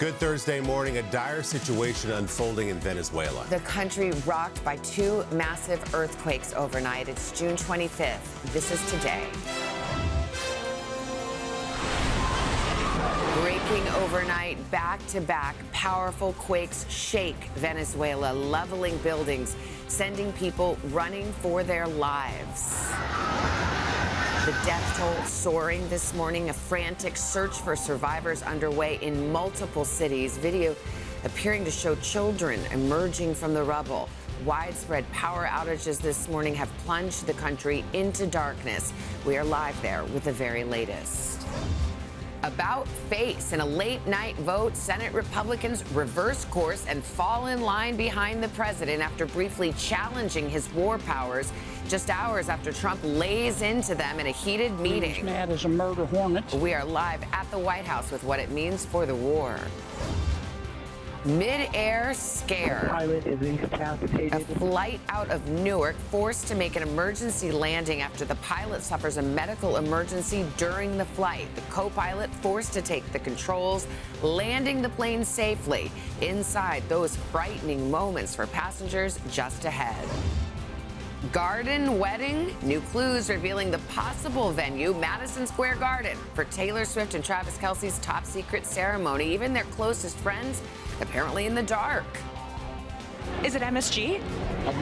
Good Thursday morning. A dire situation unfolding in Venezuela. The country rocked by two massive earthquakes overnight. It's June 25th. This is today. Breaking overnight, back-to-back powerful quakes shake Venezuela, leveling buildings, sending people running for their lives. The death toll soaring this morning, a frantic search for survivors underway in multiple cities. Video appearing to show children emerging from the rubble. Widespread power outages this morning have plunged the country into darkness. We are live there with the very latest. About face. In a late-night vote, Senate Republicans reverse course and fall in line behind the president after briefly challenging his war powers just hours after Trump lays into them in a heated meeting. He's mad as a murder hornet. We are live at the White House with what it means for the war. Mid-air scare. The pilot is incapacitated. A flight out of Newark forced to make an emergency landing after the pilot suffers a medical emergency during the flight. The co-pilot forced to take the controls, landing the plane safely. Inside, those frightening moments for passengers just ahead. Garden wedding, new clues revealing the possible venue, Madison Square Garden, for Taylor Swift and Travis Kelce's top secret ceremony. Even their closest friends apparently in the dark. Is it MSG?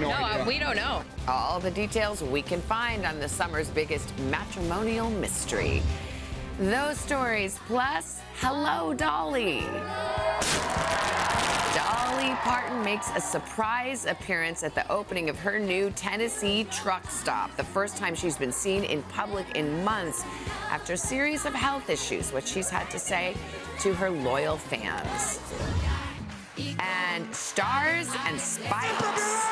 No, we don't know. All the details we can find on the summer's biggest matrimonial mystery. Those stories, plus, hello, Dolly. Dolly Parton makes a surprise appearance at the opening of her new Tennessee truck stop. The first time she's been seen in public in months after a series of health issues, which she's had to say to her loyal fans. And stars and spikes.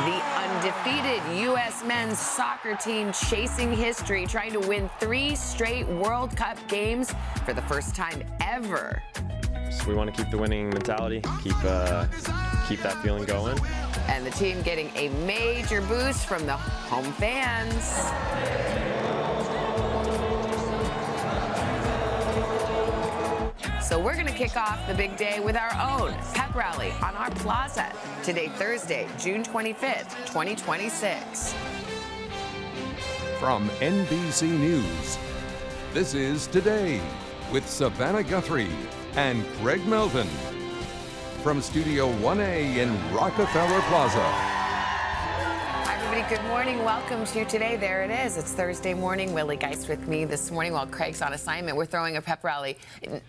The undefeated U.S. men's soccer team chasing history, trying to win 3 straight World Cup games for the first time ever. So we want to keep the winning mentality, keep that feeling going. And the team getting a major boost from the home fans. So we're going to kick off the big day with our own pep rally on our plaza. Today, Thursday, June 25th, 2026. From NBC News, this is Today with Savannah Guthrie and Craig Melton. From Studio 1A in Rockefeller Plaza. Good morning. Welcome to Today. There it is. It's Thursday morning. Willie Geist with me this morning while Craig's on assignment. We're throwing a pep rally.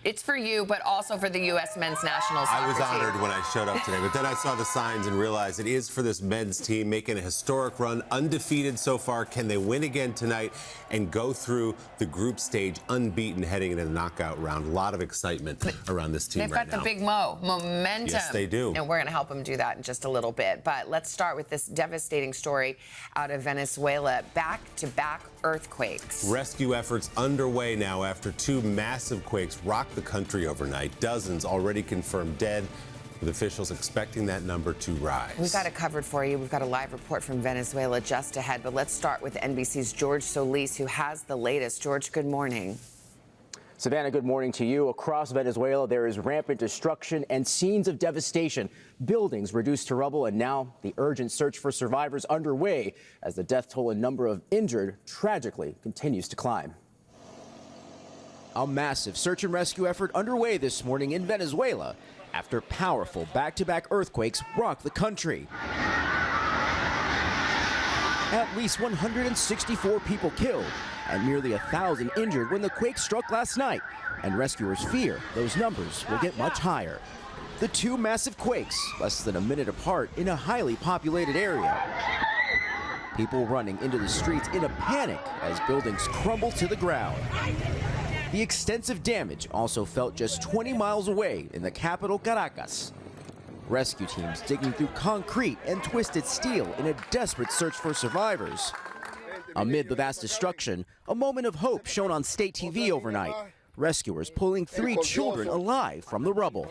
It's for you, but also for the U.S. men's national soccer I was team. honored when I showed up today, but then I saw the signs and realized it is for this men's team making a historic run, undefeated so far. Can they win again tonight and go through the group stage unbeaten heading into the knockout round? A lot of excitement around this team right now. They've got the big momentum. Yes, they do. And we're going to help them do that in just a little bit. But let's start with this devastating story out of Venezuela. Back-to-back earthquakes. Rescue efforts underway now after 2 massive quakes rocked the country overnight. Dozens already confirmed dead, with officials expecting that number to rise. We've got it covered for you. We've got a live report from Venezuela just ahead. But let's start with NBC's George Solis, who has the latest. George, good morning. Savannah, good morning to you. Across Venezuela, there is rampant destruction and scenes of devastation. Buildings reduced to rubble, and now the urgent search for survivors underway as the death toll and number of injured tragically continues to climb. A massive search and rescue effort underway this morning in Venezuela after powerful back-to-back earthquakes rocked the country. At least 164 people killed and nearly 1,000 injured when the quake struck last night, and rescuers fear those numbers will get much higher. The 2 massive quakes, less than a minute apart in a highly populated area. People running into the streets in a panic as buildings crumble to the ground. The extensive damage also felt just 20 miles away in the capital, Caracas. Rescue teams digging through concrete and twisted steel in a desperate search for survivors. Amid the vast destruction, a moment of hope shown on state TV overnight. Rescuers pulling 3 children alive from the rubble.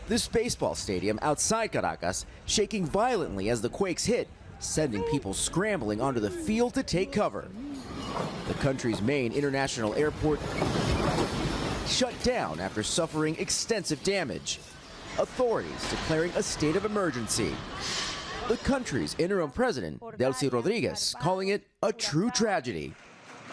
This baseball stadium outside Caracas shaking violently as the quakes hit, sending people scrambling onto the field to take cover. The country's main international airport shut down after suffering extensive damage. Authorities declaring a state of emergency. The country's interim president, Delcy Rodriguez, calling it a true tragedy.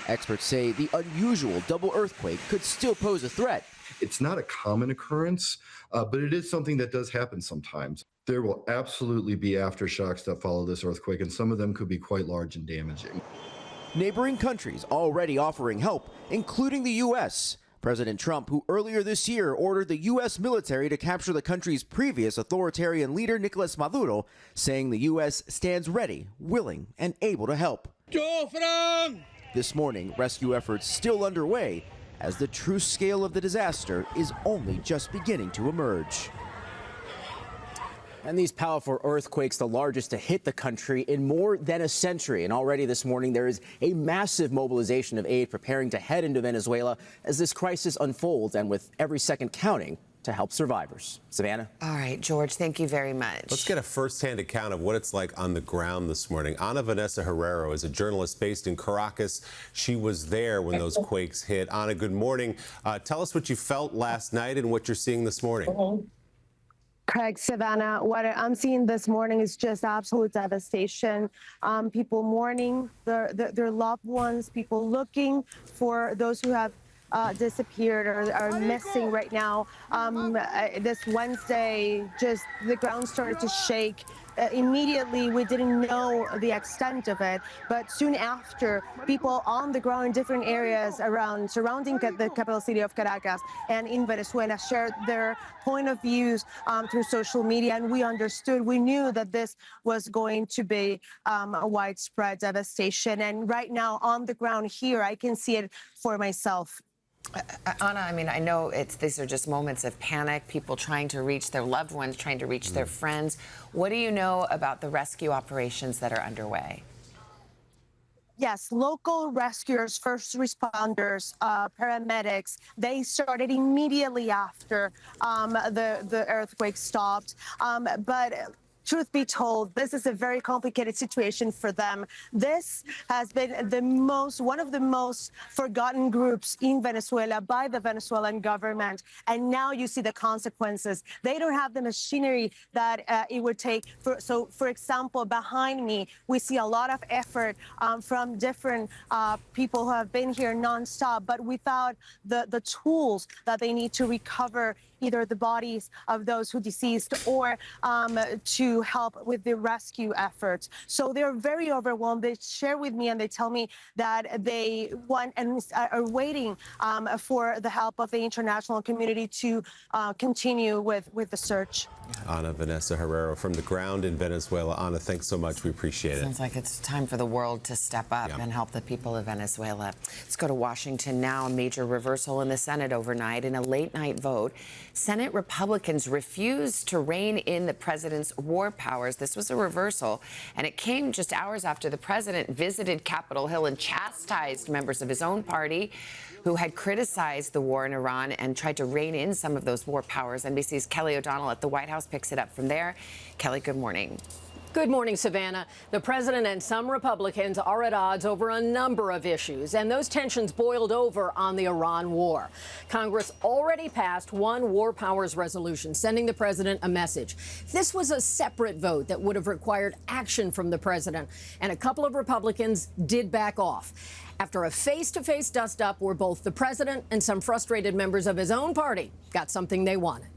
Experts say the unusual double earthquake could still pose a threat. It's not a common occurrence, but it is something that does happen sometimes. There will absolutely be aftershocks that follow this earthquake, and some of them could be quite large and damaging. Neighboring countries already offering help, including the U.S. President Trump, who earlier this year ordered the U.S. military to capture the country's previous authoritarian leader, Nicolas Maduro, saying the U.S. stands ready, willing, and able to help. This morning, rescue efforts still underway as the true scale of the disaster is only just beginning to emerge. And these powerful earthquakes, the largest to hit the country in more than a century. And already this morning, there is a massive mobilization of aid preparing to head into Venezuela as this crisis unfolds, and with every second counting to help survivors. Savannah? All right, George, thank you very much. Let's get a first-hand account of what it's like on the ground this morning. Ana Vanessa Herrero is a journalist based in Caracas. She was there when those quakes hit. Ana, good morning. Tell us what you felt last night and what you're seeing this morning. Craig, Savannah, what I'm seeing this morning is just absolute devastation. People mourning their loved ones, people looking for those who have disappeared or are missing right now. This Wednesday, just the ground started to shake. Immediately, we didn't know the extent of it, but soon after, people on the ground in different areas surrounding the capital city of Caracas and in Venezuela shared their point of views through social media, and we knew that this was going to be a widespread devastation. And right now, on the ground here, I can see it for myself. Ana, I mean, I know these are just moments of panic, people trying to reach their loved ones, trying to reach their friends. What do you know about the rescue operations that are underway? Yes, local rescuers, first responders, paramedics, they started immediately after the earthquake stopped. But truth be told, this is a very complicated situation for them. This has been one of the most forgotten groups in Venezuela by the Venezuelan government. And now you see the consequences. They don't have the machinery that it would take. For example, behind me, we see a lot of effort from different people who have been here nonstop, but without the tools that they need to recover either the bodies of those who deceased or to help with the rescue efforts. So they're very overwhelmed. They share with me and they tell me that they want and are waiting for the help of the international community to continue with the search. Ana Vanessa Herrero from the ground in Venezuela. Ana, thanks so much. We appreciate it. Sounds like it's time for the world to step up and help the people of Venezuela. Let's go to Washington now. A major reversal in the Senate overnight in a late-night vote. Senate Republicans refused to rein in the president's war powers. This was a reversal, and it came just hours after the president visited Capitol Hill and chastised members of his own party who had criticized the war in Iran and tried to rein in some of those war powers. NBC's Kelly O'Donnell at the White House picks it up from there. Kelly, good morning. Good morning, Savannah. The president and some Republicans are at odds over a number of issues, and those tensions boiled over on the Iran war. Congress already passed one war powers resolution, sending the president a message. This was a separate vote that would have required action from the president, and a couple of Republicans did back off. After a face-to-face dust-up where both the president and some frustrated members of his own party got something they wanted.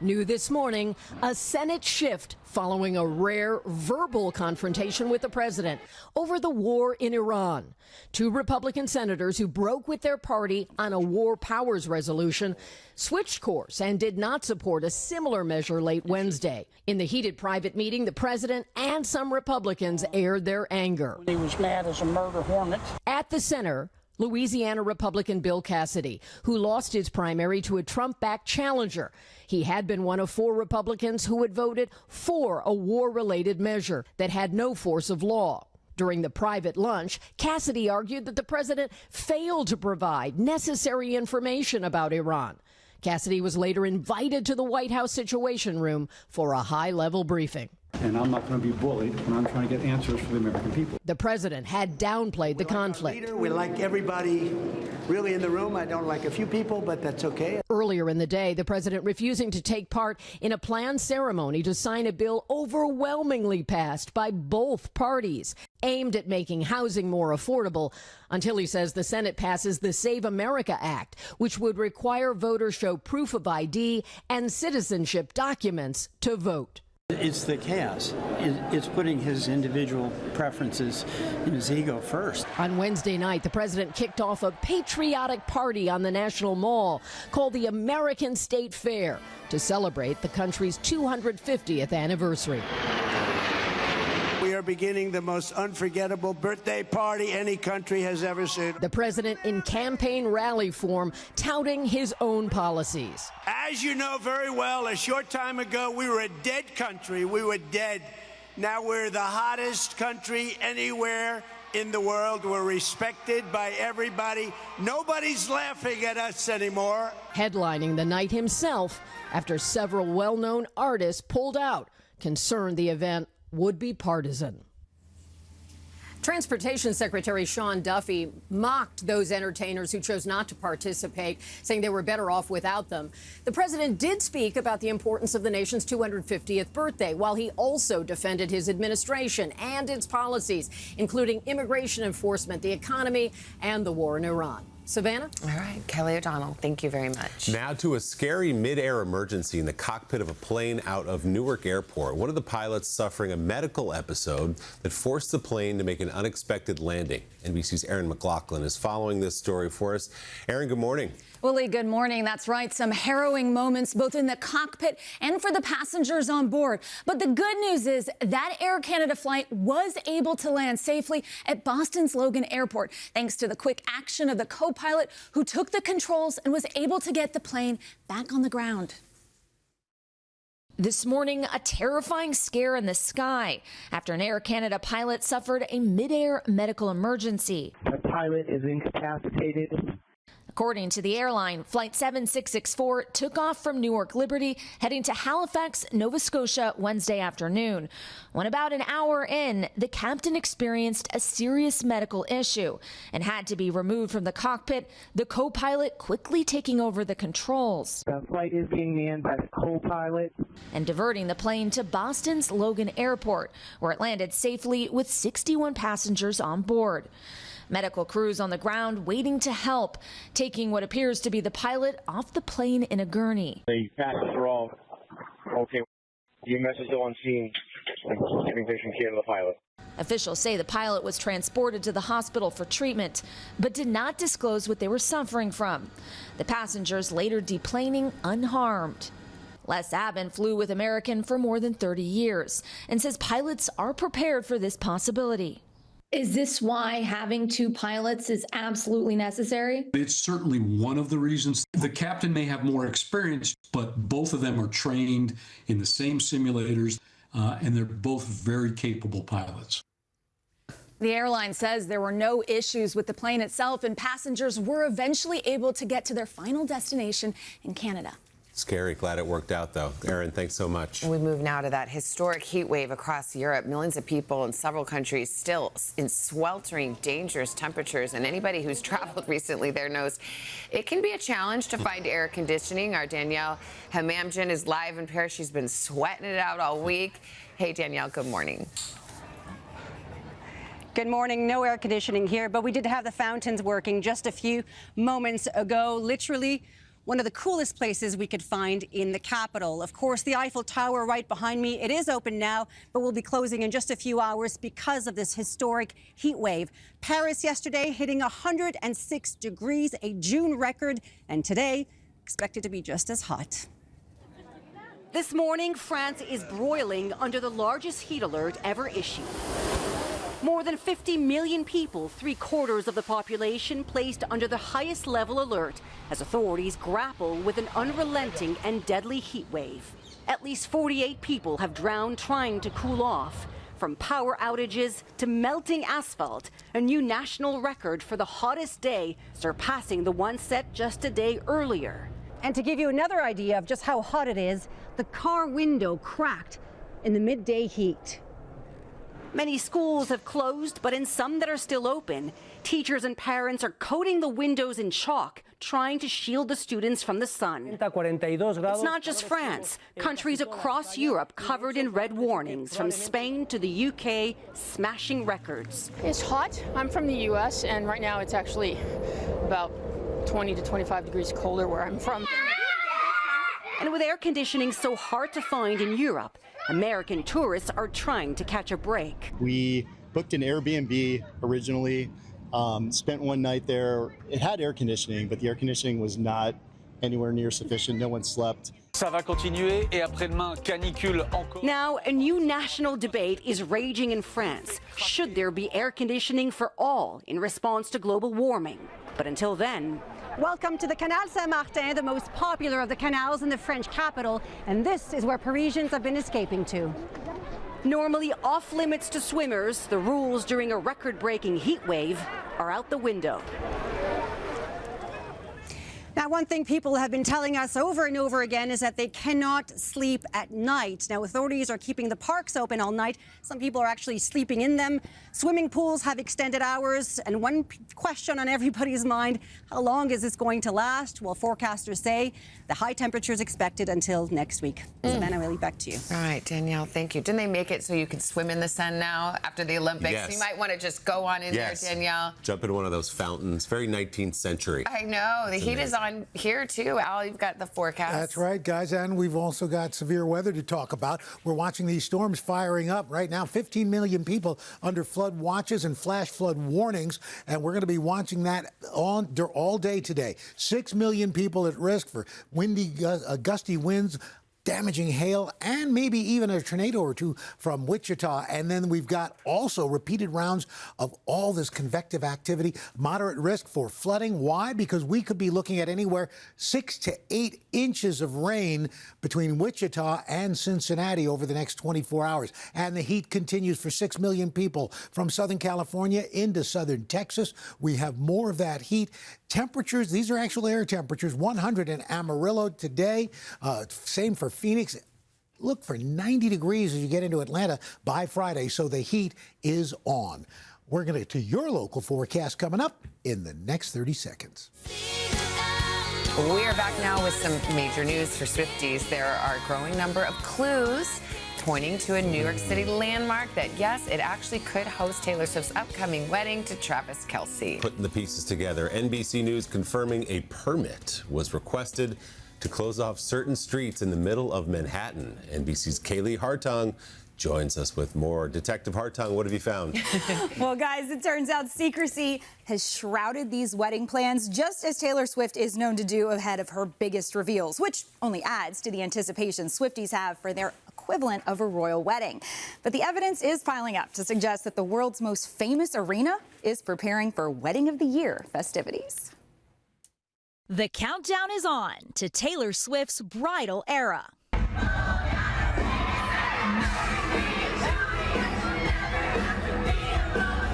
New this morning, a Senate shift following a rare verbal confrontation with the president over the war in Iran. Two Republican senators who broke with their party on a war powers resolution switched course and did not support a similar measure late Wednesday. In the heated private meeting, the president and some Republicans aired their anger. He was mad as a murder hornet. At the center, Louisiana Republican Bill Cassidy, who lost his primary to a Trump-backed challenger. He had been one of four Republicans who had voted for a war-related measure that had no force of law. During the private lunch, Cassidy argued that the president failed to provide necessary information about Iran. Cassidy was later invited to the White House Situation Room for a high-level briefing. And I'm not going to be bullied when I'm trying to get answers for the American people. The president had downplayed the conflict. We like everybody really in the room. I don't like a few people, but that's okay. Earlier in the day, the president refusing to take part in a planned ceremony to sign a bill overwhelmingly passed by both parties, aimed at making housing more affordable, until he says the Senate passes the Save America Act, which would require voters show proof of ID and citizenship documents to vote. It's the chaos. It's putting his individual preferences and his ego first. On Wednesday night, the president kicked off a patriotic party on the National Mall called the American State Fair to celebrate the country's 250th anniversary. We are beginning the most unforgettable birthday party any country has ever seen. The president in campaign rally form touting his own policies. As you know very well, a short time ago, we were a dead country. We were dead. Now we're the hottest country anywhere in the world. We're respected by everybody. Nobody's laughing at us anymore. Headlining the night himself after several well-known artists pulled out, concerned the event would be partisan. Transportation Secretary Sean Duffy mocked those entertainers who chose not to participate, saying they were better off without them. The president did speak about the importance of the nation's 250th birthday, while he also defended his administration and its policies, including immigration enforcement, the economy, and the war in Iran. Savannah? All right, Kelly O'Donnell, thank you very much. Now to a scary mid-air emergency in the cockpit of a plane out of Newark Airport. One of the pilots suffering a medical episode that forced the plane to make an unexpected landing. NBC's Erin McLaughlin is following this story for us. Erin, good morning. Willie, good morning. That's right. Some harrowing moments both in the cockpit and for the passengers on board. But the good news is that Air Canada flight was able to land safely at Boston's Logan Airport, thanks to the quick action of the co-pilot who took the controls and was able to get the plane back on the ground. This morning, a terrifying scare in the sky after an Air Canada pilot suffered a mid-air medical emergency. The pilot is incapacitated. According to the airline, Flight 7664 took off from Newark Liberty, heading to Halifax, Nova Scotia Wednesday afternoon. When about an hour in, the captain experienced a serious medical issue and had to be removed from the cockpit, the co-pilot quickly taking over the controls. The flight is being manned by the co-pilot. And diverting the plane to Boston's Logan Airport, where it landed safely with 61 passengers on board. Medical crews on the ground waiting to help, taking what appears to be the pilot off the plane in a gurney. The passengers are all okay. EMS is still on scene and giving patient care to the pilot. Officials say the pilot was transported to the hospital for treatment, but did not disclose what they were suffering from. The passengers later deplaning unharmed. Les Abbin flew with American for more than 30 years and says pilots are prepared for this possibility. Is this why having two pilots is absolutely necessary? It's certainly one of the reasons. The captain may have more experience, but both of them are trained in the same simulators, and they're both very capable pilots. The airline says there were no issues with the plane itself, and passengers were eventually able to get to their final destination in Canada. Scary. Glad it worked out, though. Erin, thanks so much. We move now to that historic heat wave across Europe. Millions of people in several countries still in sweltering, dangerous temperatures. And anybody who's traveled recently there knows it can be a challenge to find air conditioning. Our Danielle Hamamjian is live in Paris. She's been sweating it out all week. Hey, Danielle, good morning. Good morning. No air conditioning here, but we did have the fountains working just a few moments ago. Literally one of the coolest places we could find in the capital. Of course, the Eiffel Tower right behind me, it is open now, but will be closing in just a few hours because of this historic heat wave. Paris yesterday hitting 106 degrees, a June record, and today expected to be just as hot. This morning, France is broiling under the largest heat alert ever issued. More than 50 million people, 3/4 of the population, placed under the highest level alert as authorities grapple with an unrelenting and deadly heat wave. At least 48 people have drowned trying to cool off. From power outages to melting asphalt, a new national record for the hottest day, surpassing the one set just a day earlier. And to give you another idea of just how hot it is, the car window cracked in the midday heat. Many schools have closed, but in some that are still open, teachers and parents are coating the windows in chalk, trying to shield the students from the sun. It's not just France. Countries across Europe covered in red warnings, from Spain to the UK, smashing records. It's hot. I'm from the U.S., and right now it's actually about 20 to 25 degrees colder where I'm from. And with air conditioning so hard to find in Europe, American tourists are trying to catch a break. We booked an Airbnb originally, spent one night there. It had air conditioning, but the air conditioning was not anywhere near sufficient. No one slept. Ça va continuer et après-demain, canicule encore. Now, a new national debate is raging in France. Should there be air conditioning for all in response to global warming? But until then, welcome to the Canal Saint-Martin, the most popular of the canals in the French capital, and this is where Parisians have been escaping to. Normally off limits to swimmers, the rules during a record-breaking heat wave are out the window. Now, one thing people have been telling us over and over again is that they cannot sleep at night. Now, authorities are keeping the parks open all night. Some people are actually sleeping in them. Swimming pools have extended hours. And one question on everybody's mind, how long is this going to last? Well, forecasters say the high temperatures expected until next week. Savannah, really back to you. All right, Danielle, thank you. Didn't they make it so you can swim in the sun now after the Olympics? Yes. You might want to just go on in there, Danielle. Jump in one of those fountains. Very 19th century. I know. The heat is on here, too. Al, you've got the forecast. That's right, guys. And we've also got severe weather to talk about. We're watching these storms firing up right now. 15 million people under flood watches and flash flood warnings. And we're going to be watching that all day today. 6 million people at risk for windy, gusty winds, damaging hail, and maybe even a tornado or two from Wichita. And then we've got also repeated rounds of all this convective activity, moderate risk for flooding. Why? Because we could be looking at anywhere 6 to 8 inches of rain between Wichita and Cincinnati over the next 24 hours. And the heat continues for 6 million people from Southern California into southern Texas. We have more of that heat. Temperatures, these are actual air temperatures, 100 in Amarillo today. Same for Phoenix. Look for 90 degrees as you get into Atlanta by Friday, so the heat is on. We're going to get to your local forecast coming up in the next 30 seconds. We are back now with some major news for Swifties. There are a growing number of clues pointing to a New York City landmark that, yes, it actually could host Taylor Swift's upcoming wedding to Travis Kelce. Putting the pieces together, NBC News confirming a permit was requested to close off certain streets in the middle of Manhattan. NBC's Kaylee Hartung joins us with more. Detective Hartung, what have you found? Well, guys, it turns out secrecy has shrouded these wedding plans, just as Taylor Swift is known to do ahead of her biggest reveals, which only adds to the anticipation Swifties have for their equivalent of a royal wedding. But the evidence is piling up to suggest that the world's most famous arena is preparing for Wedding of the Year festivities. The countdown is on to Taylor Swift's bridal era.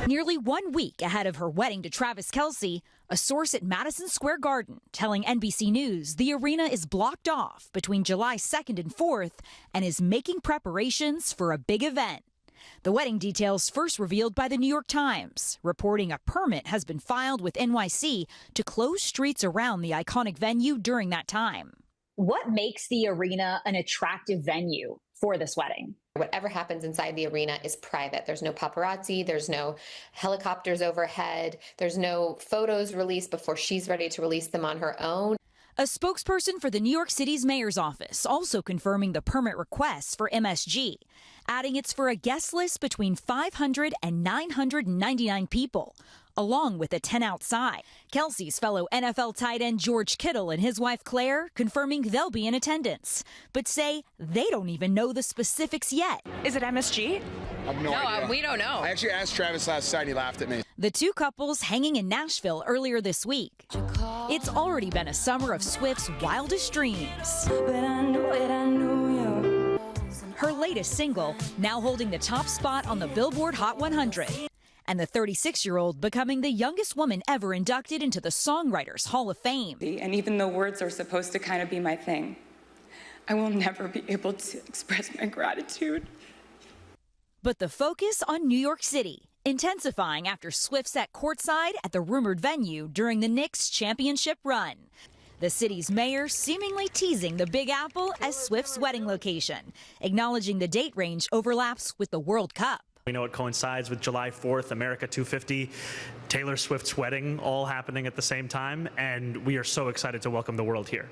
Nearly 1 week ahead of her wedding to Travis Kelce, a source at Madison Square Garden telling NBC News the arena is blocked off between July 2nd and 4th and is making preparations for a big event. The wedding details first revealed by the New York Times, reporting a permit has been filed with NYC to close streets around the iconic venue during that time. What makes the arena an attractive venue for this wedding? Whatever happens inside the arena is private. There's no paparazzi, there's no helicopters overhead, there's no photos released before she's ready to release them on her own. A spokesperson for the New York City's mayor's office also confirming the permit requests for MSG, adding it's for a guest list between 500 and 999 people, along with a tent outside. Kelce's fellow NFL tight end George Kittle and his wife Claire confirming they'll be in attendance, but say they don't even know the specifics yet. Is it MSG? I have no idea. We don't know. I actually asked Travis last night. He laughed at me. The two couples hanging in Nashville earlier this week. It's already been a summer of Swift's wildest dreams. Her latest single, now holding the top spot on the Billboard Hot 100. And the 36-year-old becoming the youngest woman ever inducted into the Songwriters Hall of Fame. And even though words are supposed to kind of be my thing, I will never be able to express my gratitude But the focus on New York City, intensifying after Swift sat courtside at the rumored venue during the Knicks' championship run. The city's mayor seemingly teasing the Big Apple as Swift's wedding location, acknowledging the date range overlaps with the World Cup. We know it coincides with July 4th, America 250, Taylor Swift's wedding, all happening at the same time, and we are so excited to welcome the world here.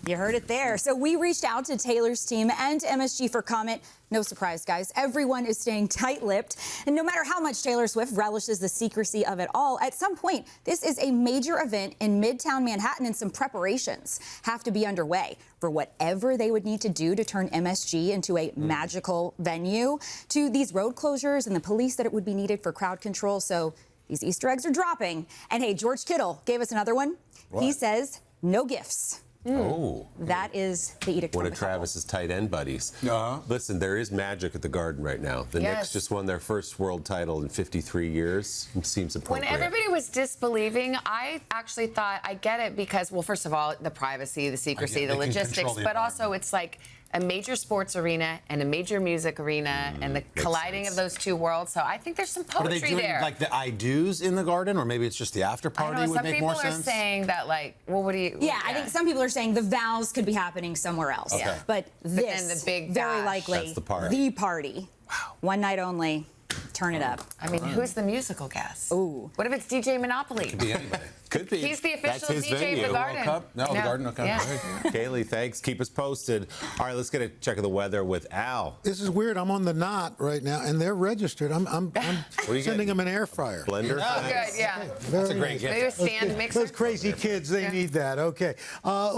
You heard it there. So we reached out to Taylor's team and MSG for comment. No surprise, guys. Everyone is staying tight-lipped. And no matter how much Taylor Swift relishes the secrecy of it all, at some point, this is a major event in Midtown Manhattan, and some preparations have to be underway for whatever they would need to do to turn MSG into a magical venue, to these road closures and the police that it would be needed for crowd control. So these Easter eggs are dropping. And hey, George Kittle gave us another one. He says, no gifts. Oh. That is the edict. One of Travis's tight end buddies. Listen, there is magic at the Garden right now. The Knicks just won their first world title in 53 years. It seems appropriate. When everybody was disbelieving, I actually thought, I get it because, well, first of all, the privacy, the secrecy, the logistics, but also it's like a major sports arena and a major music arena and the colliding of those two worlds. So I think there's some poetry there. Are they doing like the I do's in the Garden, or maybe it's just the after party would make more sense? Some people are saying that, like, well, what do you? Yeah, I think some people are saying the vows could be happening somewhere else. Okay. But this, and the big very bash. likely, That's the party. The party. Wow. One night only. Turn it up. I mean, who's the musical guest? Ooh. What if it's DJ Monopoly? Could be anybody. Could be. He's the official That's his DJ venue. of the Garden. World Cup? No, the Garden. Okay. Yeah. Kaylee, thanks. Keep us posted. All right, let's get a check of the weather with Al. This is weird. I'm on the knot right now, and they're registered. I'm sending them an air fryer. Blender? Oh, good, yeah. That's a great gift. Maybe a stand mixer. Those crazy kids, they need that. Okay.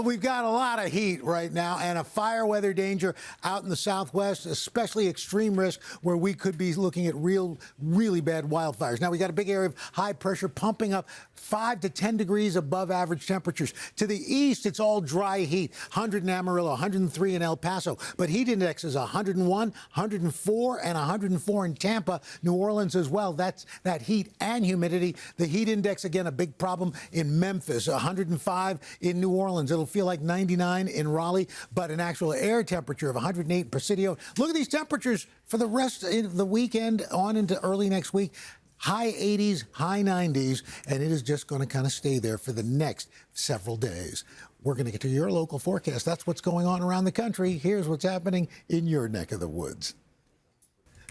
We've got a lot of heat right now and a fire weather danger out in the southwest, especially extreme risk where we could be looking at really bad wildfires. Now, we got a big area of high pressure pumping up 5 to 10 degrees above average temperatures. To the east, it's all dry heat. 100 in Amarillo, 103 in El Paso. But heat index is 101, 104, and 104 in Tampa, New Orleans as well. That's that heat and humidity. The heat index, again, a big problem in Memphis, 105 in New Orleans. It'll feel like 99 in Raleigh, but an actual air temperature of 108 in Presidio. Look at these temperatures for the rest of the weekend on into early next week. High 80s, high 90s, and it is just going to kind of stay there for the next several days. We're going to get to your local forecast. That's what's going on around the country. Here's what's happening in your neck of the woods.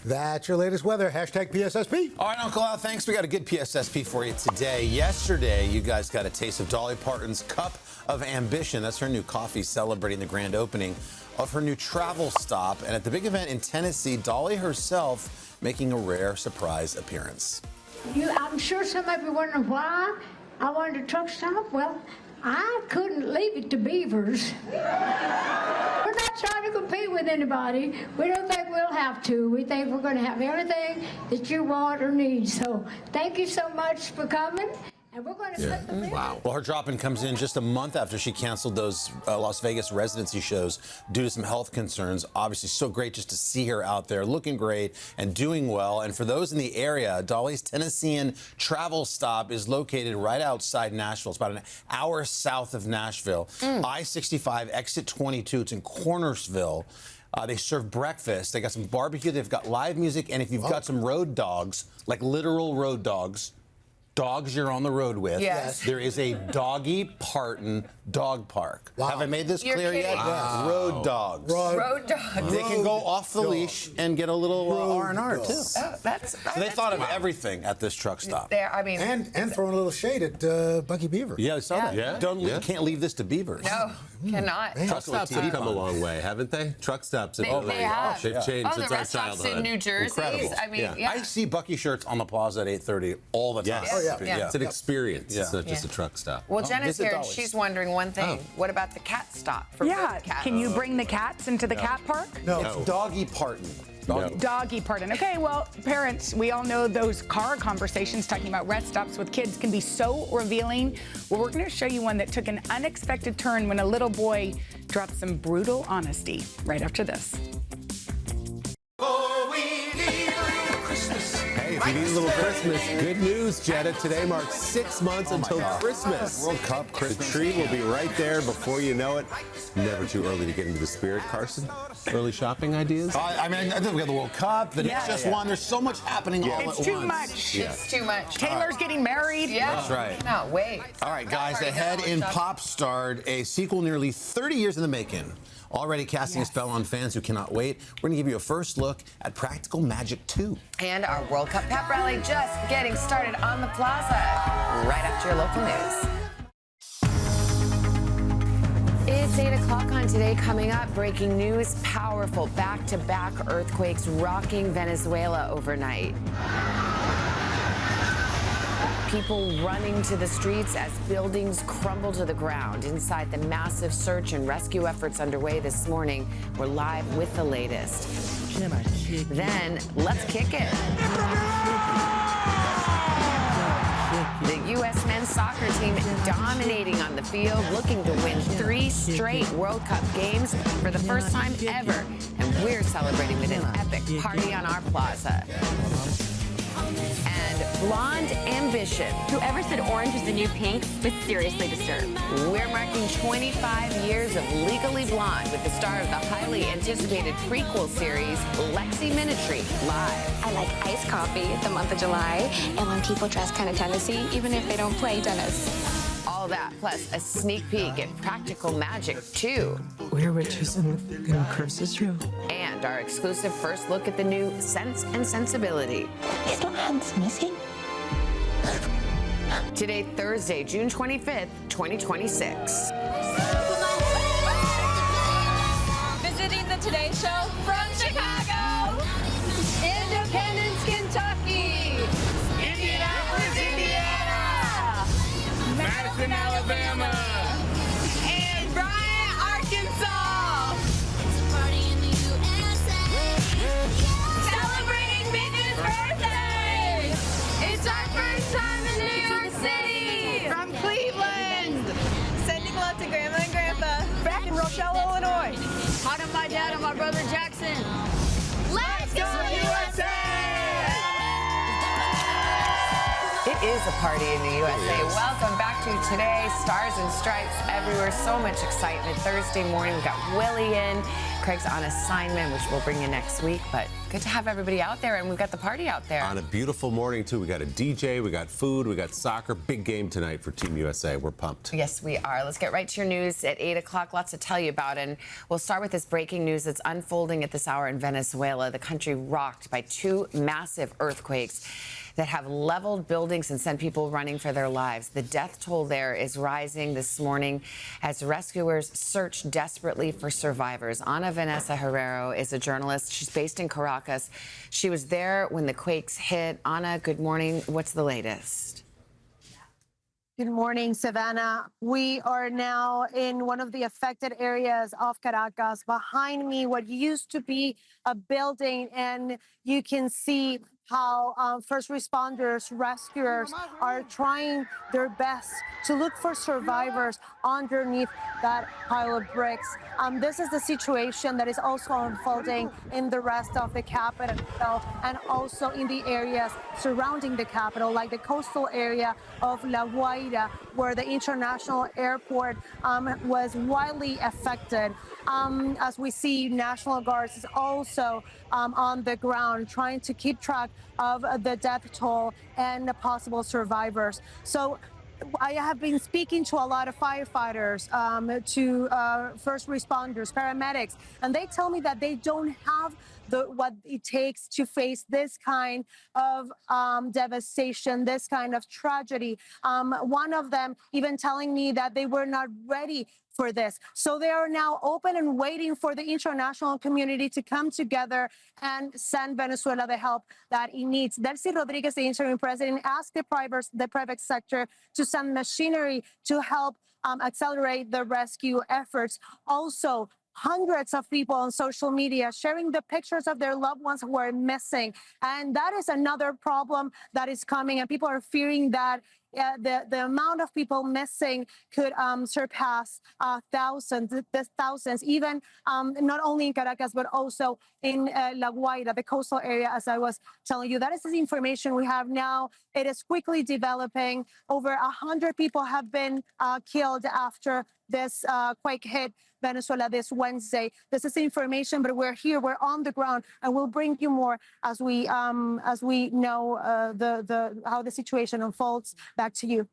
That's your latest weather. Hashtag PSSP. All right, Uncle Al, thanks. We got a good PSSP for you today. Yesterday, you guys got a taste of Dolly Parton's Cup of Ambition. That's her new coffee celebrating the grand opening of her new travel stop. And at the big event in Tennessee, Dolly herself making a rare surprise appearance. I'm sure some of you wondering why I wanted a truck stop. Well, I couldn't leave it to beavers. We're not trying to compete with anybody. We don't think we'll have to. We think we're going to have everything that you want or need. So thank you so much for coming. And we're going to put the bill. Wow. Well, her drop-in comes in just a month after she canceled those Las Vegas residency shows due to some health concerns. Obviously, so great just to see her out there looking great and doing well. And for those in the area, Dolly's Tennessean travel stop is located right outside Nashville. It's about an hour south of Nashville. I-65, exit 22. It's in Cornersville. They serve breakfast. They got some barbecue. They've got live music. And if you've got some road dogs, like literal road dogs, dogs you're on the road with. Yes. There is a Doggy Parton dog park. Wow. Have I made this clear yet? Wow. Road dogs. Road dogs. They can go off the leash and get a little R&R too. Oh, so they thought of everything at this truck stop. There, I mean, And throwing a little shade at Bucky Beaver. Yeah, I saw that. Yeah. You can't leave this to beavers. no, cannot. Truck stops have come a long way, haven't they? Truck stops have They have. They've changed Oh, the since our rest stops childhood. in New Jersey. Incredible. I mean, yeah. I see Bucky shirts on the plaza at 8:30 all the time. Yes. Oh, yeah. It's an experience. Yeah. It's not just a truck stop. Well, Jenna's visit here, and Dolly's. she's wondering one thing. What about the cat stop for road cats? Can you bring the cats into the cat park? No. It's Doggy Parton. Doggy Parton. Okay, well, parents, we all know those car conversations talking about rest stops with kids can be so revealing. Well, we're going to show you one that took an unexpected turn when a little boy dropped some brutal honesty right after this. Hey, If you need a little Christmas, good news, Jetta. Today marks 6 months until Christmas. World Cup, Christmas. The tree will be right there before you know it. Never too early to get into the spirit. Carson, early shopping ideas? I mean, I think we got the World Cup. The Knicks just won. There's so much happening all at once. It's too much. Yeah. It's too much. Taylor's getting married. Yeah. That's right. No, wait. All right, guys, ahead in Pop Starred, a sequel nearly 30 years in the making. Already casting a spell on fans who cannot wait. We're going to give you a first look at Practical Magic 2. And our World Cup pep rally just getting started on the plaza. Right after your local news. It's 8 o'clock on Today. Coming up, breaking news, powerful back-to-back earthquakes rocking Venezuela overnight. People running to the streets as buildings crumble to the ground. Inside the massive search and rescue efforts underway this morning, we're live with the latest. Then, let's kick it. The U.S. men's soccer team dominating on the field, looking to win 3 straight World Cup games for the first time ever. And we're celebrating with an epic party on our plaza. And blonde ambition. Whoever said orange is the new pink was seriously disturbed. We're marking 25 years of Legally Blonde with the star of the highly anticipated prequel series, Lexi Minitry, live. I like iced coffee the month of July, and when people dress kind of Tennessee, even if they don't play tennis. All that, plus a sneak peek at Practical Magic 2. We're witches and the curse is true. And our exclusive first look at the new Sense and Sensibility. Is my hands missing? Today, Thursday, June 25th, 2026. Visiting the Today Show from Chicago, Independence, Kentucky, Indianapolis, Indiana, Madison, Alabama, and Bryant, Arkansas. Celebrating Minnie's birthday! It's our first time in New York City! From Cleveland! Sending love to Grandma and Grandpa. Back in Rochelle, Illinois. Hot on my dad and my brother Jackson. Let's go USA! It is a party in the USA. Welcome back to Today. Stars and stripes everywhere. So much excitement. Thursday morning, we got Willie in. Craig's on assignment, which we'll bring you next week. But good to have everybody out there, and we've got the party out there. On a beautiful morning, too. We got a DJ, we got food, we got soccer. Big game tonight for Team USA. We're pumped. Yes, we are. Let's get right to your news at 8 o'clock. Lots to tell you about. And we'll start with this breaking news that's unfolding at this hour in Venezuela. The country rocked by 2 massive earthquakes that have leveled buildings and sent people running for their lives. The death toll there is rising this morning as rescuers search desperately for survivors. Ana Vanessa Herrero is a journalist. She's based in Caracas. She was there when the quakes hit. Ana, good morning. What's the latest? Good morning, Savannah. We are now in one of the affected areas of Caracas. Behind me, what used to be a building, and you can see how first responders, rescuers are trying their best to look for survivors underneath that pile of bricks. This is the situation that is also unfolding in the rest of the capital and also in the areas surrounding the capital, like the coastal area of La Guaira, where the international airport was widely affected. As we see, National Guards is also on the ground trying to keep track of the death toll and the possible survivors. So I have been speaking to a lot of firefighters, to first responders, paramedics, and they tell me that they don't have what it takes to face this kind of devastation, this kind of tragedy. One of them even telling me that they were not ready for this. So they are now open and waiting for the international community to come together and send Venezuela the help that it needs. Delcy Rodriguez, the interim president, asked the private sector to send machinery to help accelerate the rescue efforts. Also, hundreds of people on social media sharing the pictures of their loved ones who are missing. And that is another problem that is coming. And people are fearing that the amount of people missing could surpass thousands, even not only in Caracas, but also in La Guaira, the coastal area, as I was telling you. That is the information we have now. It is quickly developing. Over 100 people have been killed after this quake hit Venezuela this Wednesday. This is information, but we're here, we're on the ground, and we'll bring you more as we know how the situation unfolds. Back to you.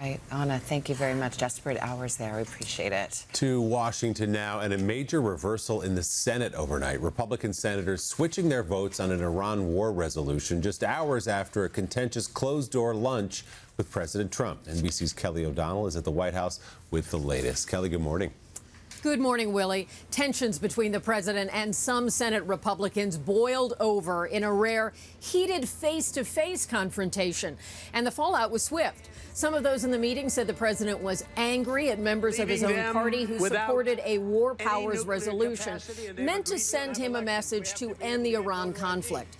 Right, Anna, thank you very much. Desperate hours there. We appreciate it. To Washington now, and a major reversal in the Senate overnight. Republican senators switching their votes on an Iran war resolution just hours after a contentious closed-door lunch with President Trump. NBC's Kelly O'Donnell is at the White House with the latest. Kelly, good morning. Good morning, Willie. Tensions between the president and some Senate Republicans boiled over in a rare, heated face-to-face confrontation, and the fallout was swift. Some of those in the meeting said the president was angry at members of his own party who supported a war powers resolution meant to send him a message to end the Iran conflict.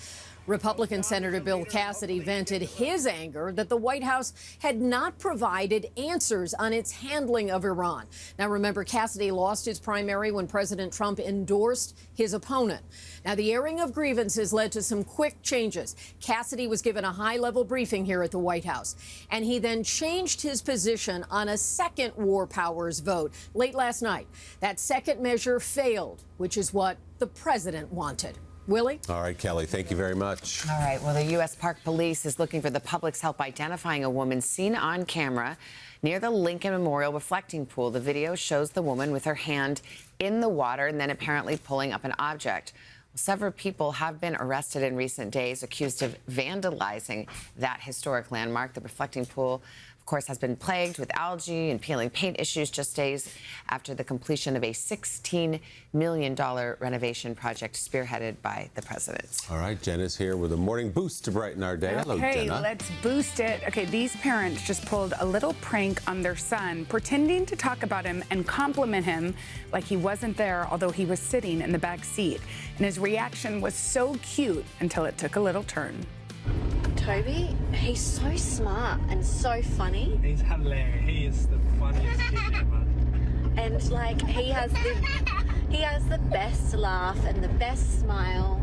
Republican Senator Bill Cassidy vented his anger that the White House had not provided answers on its handling of Iran. Now, remember, Cassidy lost his primary when President Trump endorsed his opponent. Now, the airing of grievances led to some quick changes. Cassidy was given a high-level briefing here at the White House, and he then changed his position on a second war powers vote late last night. That second measure failed, which is what the president wanted. Willie? All right, Kelly, thank you very much. All right, well, the U.S. Park Police is looking for the public's help identifying a woman seen on camera near the Lincoln Memorial reflecting pool. The video shows the woman with her hand in the water and then apparently pulling up an object. Well, several people have been arrested in recent days accused of vandalizing that historic landmark. The reflecting pool, of course, has been plagued with algae and peeling paint issues just days after the completion of a $16 million renovation project spearheaded by the president. All right, Jenna's here with a morning boost to brighten our day. Hello, Okay, Jenna. let's boost it. Okay, these parents just pulled a little prank on their son, pretending to talk about him and compliment him like he wasn't there, although he was sitting in the back seat. And his reaction was so cute until it took a little turn. Toby, he's so smart and so funny. He's hilarious. He is the funniest kid ever. And like he has the best laugh and the best smile.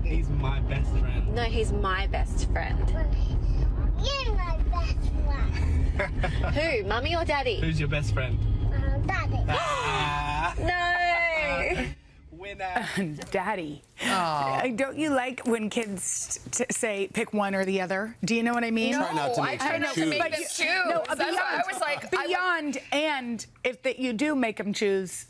He's my best friend. No, he's my best friend. You're my best friend. Who, Mummy or Daddy? Who's your best friend? Daddy. No. Daddy. Don't you like when kids say pick one or the other? Do you know what I mean? Try not to make I try them not choose. to make them choose. No, That's why I was like, beyond, and if you do make them choose,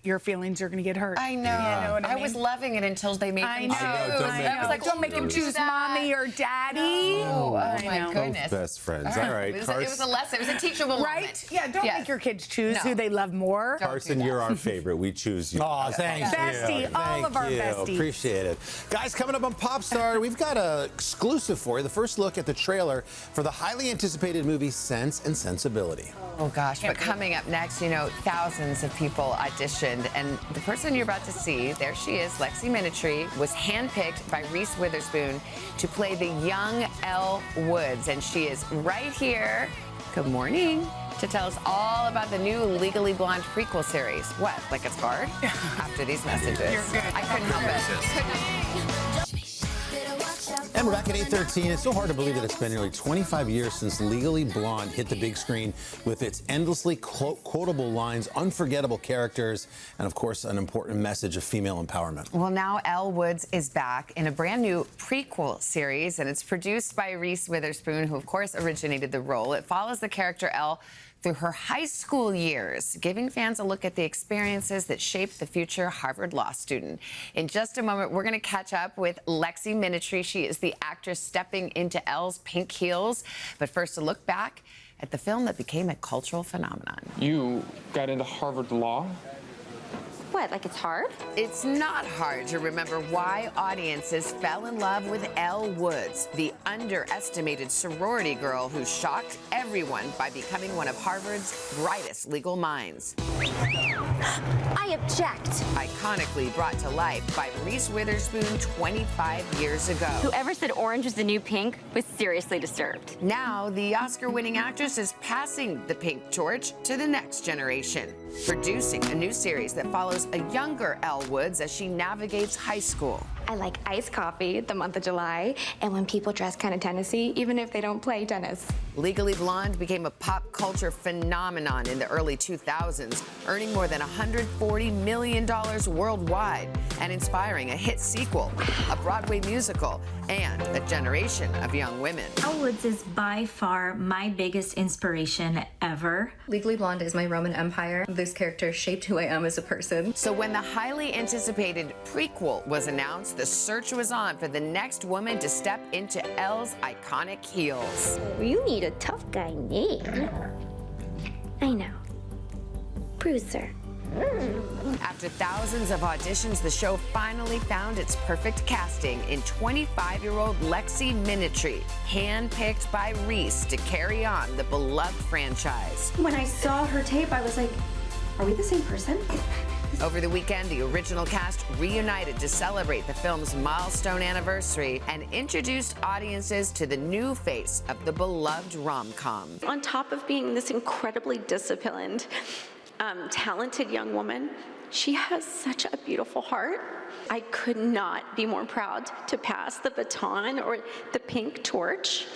your feelings are going to get hurt. I know. You know what I mean? was loving it until they made I him know. choose. I was like, don't make him choose mommy or daddy. Oh, I my know. goodness. Both best friends. All right, It was a lesson. It was a teachable Right? moment. Yeah, don't Yes. make your kids choose No. who they love more. Carson, you're our favorite. We choose you. Oh, thank you. Bestie, all of our Thank you. besties. Appreciate it. Guys, coming up on Popstar, we've got an exclusive for you. The first look at the trailer for the highly anticipated movie Sense and Sensibility. Oh, gosh. But coming up next, thousands of people auditioned. And the person you're about to see, there she is, Lexi Minitry, was handpicked by Reese Witherspoon to play the young Elle Woods. And she is right here. Good morning. To tell us all about the new Legally Blonde prequel series. What? Like it's hard? After these messages. I couldn't help it. And we're back at 8:13. It's so hard to believe that it's been nearly 25 years since Legally Blonde hit the big screen with its endlessly quotable lines, unforgettable characters, and, of course, an important message of female empowerment. Well, now Elle Woods is back in a brand new prequel series, and it's produced by Reese Witherspoon, who, of course, originated the role. It follows the character Elle through her high school years, giving fans a look at the experiences that shaped the future Harvard law student. In just a moment, we're going to catch up with Lexi Minitry. She is the actress stepping into Elle's pink heels. But first, a look back at the film that became a cultural phenomenon. You got into Harvard Law? What, like it's hard? It's not hard to remember why audiences fell in love with Elle Woods, the underestimated sorority girl who shocked everyone by becoming one of Harvard's brightest legal minds. I object. Iconically brought to life by Reese Witherspoon 25 years ago. Whoever said orange was the new pink was seriously disturbed. Now, the Oscar-winning actress is passing the pink torch to the next generation, producing a new series that follows a younger Elle Woods as she navigates high school. I like iced coffee the month of July, and when people dress kind of Tennessee, even if they don't play tennis. Legally Blonde became a pop culture phenomenon in the early 2000s, earning more than $140 million worldwide and inspiring a hit sequel, a Broadway musical, and a generation of young women. Elle Woods is by far my biggest inspiration ever. Legally Blonde is my Roman Empire. This character shaped who I am as a person. So when the highly anticipated prequel was announced, the search was on for the next woman to step into Elle's iconic heels. You need a tough guy name. I know. Bruiser. After thousands of auditions, the show finally found its perfect casting in 25-year-old Lexi Minitry, handpicked by Reese to carry on the beloved franchise. When I saw her tape, I was like, are we the same person? Over the weekend, the original cast reunited to celebrate the film's milestone anniversary and introduced audiences to the new face of the beloved rom-com. On top of being this incredibly disciplined, talented young woman, she has such a beautiful heart. I could not be more proud to pass the baton or the pink torch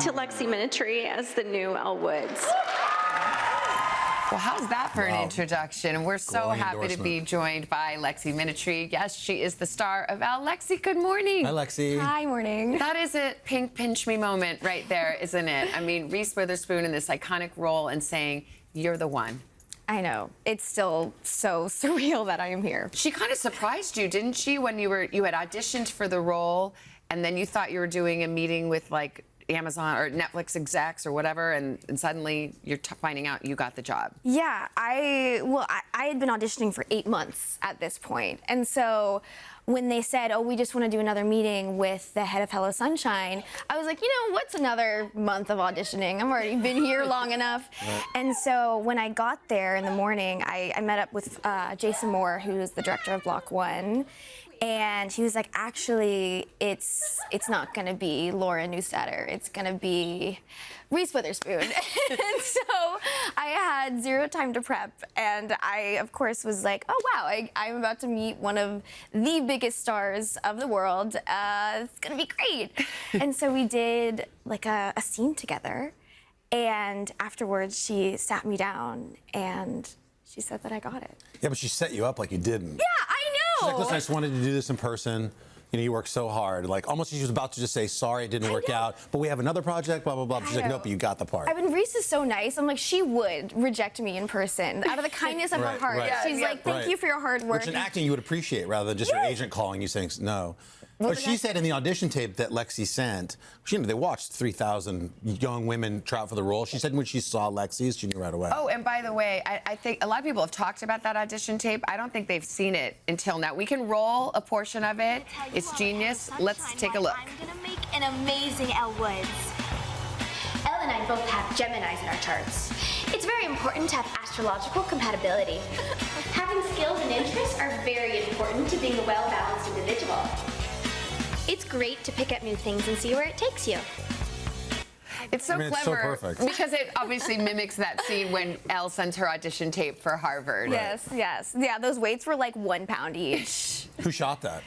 to Lexi Minitry as the new Elle Woods. Well, how's that for an introduction? We're so happy to be joined by Lexi Minitry. Yes, she is the star of Elle. Lexi, good morning. Hi, Lexi. Hi, morning. That is a pink pinch me moment right there, isn't it? I mean, Reese Witherspoon in this iconic role and saying, you're the one. I know. It's still so surreal that I am here. She kind of surprised you, didn't she, when you had auditioned for the role and then you thought you were doing a meeting with like Amazon or Netflix execs or whatever, and suddenly you're finding out you got the job. Yeah, I had been auditioning for 8 months at this point. And so when they said, oh, we just want to do another meeting with the head of Hello Sunshine, I was like, you know, what's another month of auditioning? I've already been here long enough. Right. And so when I got there in the morning, I met up with Jason Moore, who's the director of Block 1. And he was like, actually, it's not going to be Laura Neustadter. It's going to be Reese Witherspoon. And so I had zero time to prep. And I, of course, was like, oh, wow, I'm about to meet one of the biggest stars of the world. It's going to be great. And so we did like a scene together. And afterwards, she sat me down and she said that I got it. Yeah, but she set you up like you didn't. Yeah, I know. She's like, listen, I just wanted to do this in person. You know, you worked so hard. Like, almost she was about to just say, sorry, it didn't work out, but we have another project, blah, blah, blah. She's like, nope, you got the part. I mean, Reese is so nice. I'm like, she would reject me in person out of the kindness of her heart. Right. She's like, thank you for your hard work. Which in acting you would appreciate rather than just your agent calling you saying no. But she said in the audition tape that Lexi sent, they watched 3,000 young women try out for the role. She said when she saw Lexi's, she knew right away. Oh, and by the way, I think a lot of people have talked about that audition tape. I don't think they've seen it until now. We can roll a portion of it. It's genius. Let's take a look. I'm gonna make an amazing Elle Woods. Elle and I both have Geminis in our charts. It's very important to have astrological compatibility. Having skills and interests are very important to being a well-balanced individual. It's great to pick up new things and see where it takes you. It's so clever. It's so perfect. Because it obviously mimics that scene when Elle sends her audition tape for Harvard. Yes, yes. Yeah, those weights were like 1 pound each. Who shot that?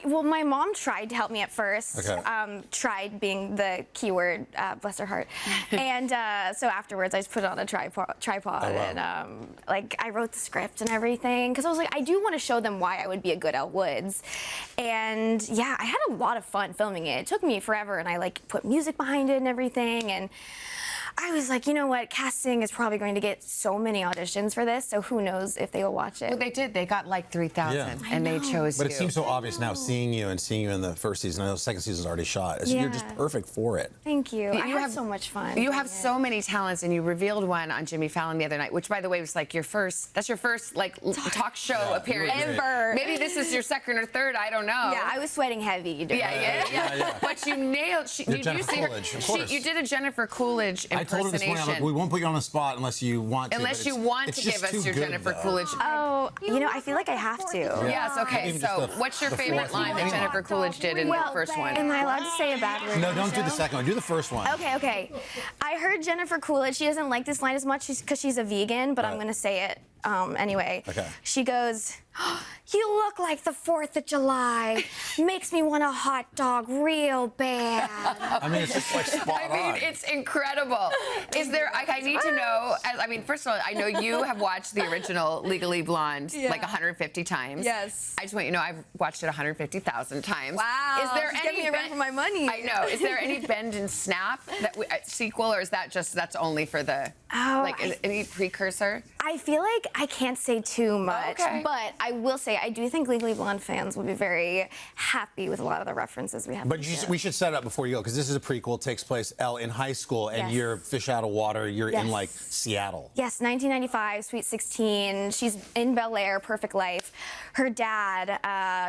Well, my mom tried to help me at first. Okay. Tried being the keyword, bless her heart. And so afterwards, I just put it on a tripod Oh, wow. and like I wrote the script and everything because I was like, I do want to show them why I would be a good Elle Woods. And yeah, I had a lot of fun filming it. It took me forever, and I like put music behind it and everything. And I was like, you know what? Casting is probably going to get so many auditions for this, so who knows if they will watch it. Well, they did. They got like 3,000, and they chose But you. it seems so obvious now, seeing you in the first season. I know the second season's already shot. So you're just perfect for it. Thank you. I had so much fun. You have so many talents, and you revealed one on Jimmy Fallon the other night, which, by the way, was like your first. That's your first like talk show appearance ever. Maybe this is your second or third. I don't know. Yeah, I was sweating heavy. Yeah. But you nailed. Did you see her? You did a Jennifer Coolidge impersonation. I told her this morning, I'm like, we won't put you on the spot unless you want to. Unless you want to give us your Jennifer Coolidge. Oh, you know, I feel like I have to. Yes. Okay. So, what's your favorite line that Jennifer Coolidge did in the first one? Am I allowed to say a bad word? No, don't do the second one. Do the first one. Okay. I heard Jennifer Coolidge. She doesn't like this line as much because she's a vegan, but I'm going to say it anyway. Okay. She goes, "You look like the 4th of July. Makes me want a hot dog real bad." I mean, it's just like spot on. I mean, it's incredible. Is there? I need to know. I mean, first of all, I know you have watched the original Legally Blonde like 150 times. Yes. I just want you to know I've watched it 150,000 times. Wow. Is there She's getting a run for my money. I know. Is there any Bend and Snap sequel, or is that just that's only for the any precursor? I feel like I can't say too much, but I will say I do think Legally Blonde fans will be very happy with a lot of the references we have. But we should set it up before you go, because this is a prequel. It takes place, Elle, in high school, and you're fish out of water. You're in, like, Seattle. Yes, 1995, Sweet 16. She's in Bel Air, perfect life. Her dad,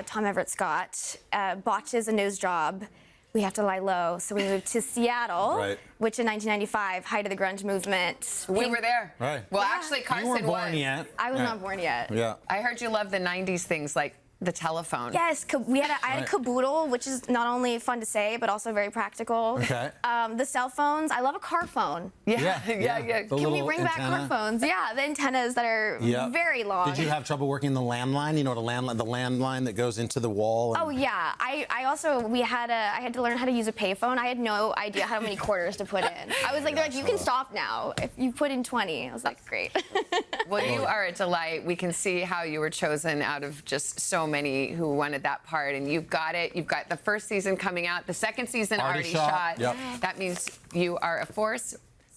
Tom Everett Scott, botches a nose job. We have to lie low, so we moved to Seattle, which in 1995, height of the grunge movement. We were there. Right. Well, actually, Carson was. You weren't born yet. I was not born yet. Yeah. I heard you love the 90s things like the telephone. Yes, I had a caboodle, which is not only fun to say, but also very practical. Okay. The cell phones. I love a car phone. Yeah. Can we bring back car phones? Yeah, the antennas that are very long. Did you have trouble working the landline? You know what the landline that goes into the wall? Oh yeah. I also I had to learn how to use a payphone. I had no idea how many quarters to put in. I was like, they're like, you can stop now if you put in 20. I was like, great. Well, you are a delight. We can see how you were chosen out of just so many who wanted that part, and you've got it. You've got the first season coming out, the second season already shot. Yep. That means you are a force.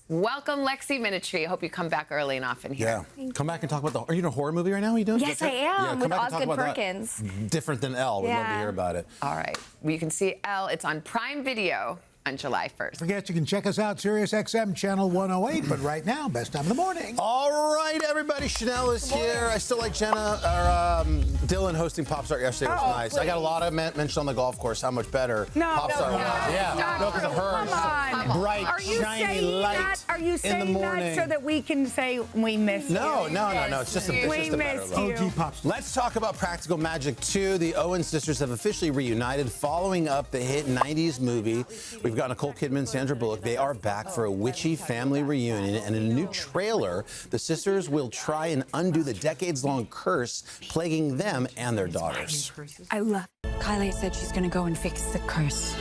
Welcome, Lexi Minitry. I hope you come back early and often here. Yeah. Come back and talk about are you in a horror movie right now? Are you doing? Yes, I am, with Osgood Perkins. Different than Elle. We'd love to hear about it. All right. Well, you can see Elle. It's on Prime Video on July 1st. Forget you can check us out, Sirius XM Channel 108. But right now, best time in the morning. All right, everybody. Chanel is here. I still like Dylan hosting Pop Start yesterday. Was nice. Please. I got a lot of mentions on the golf course how much better Pop Start was. Yeah, no, because of her. Come on. Bright, shiny light Are you saying in the morning. that so that we can say we miss you? No. It's just a better missed look. you. Let's talk about Practical Magic 2. The Owen sisters have officially reunited following up the hit 90s movie. We've got Nicole Kidman, Sandra Bullock. They are back for a witchy family reunion. And in a new trailer, the sisters will try and undo the decades-long curse plaguing them and their daughters. I love Kylie said she's going to go and fix the curse.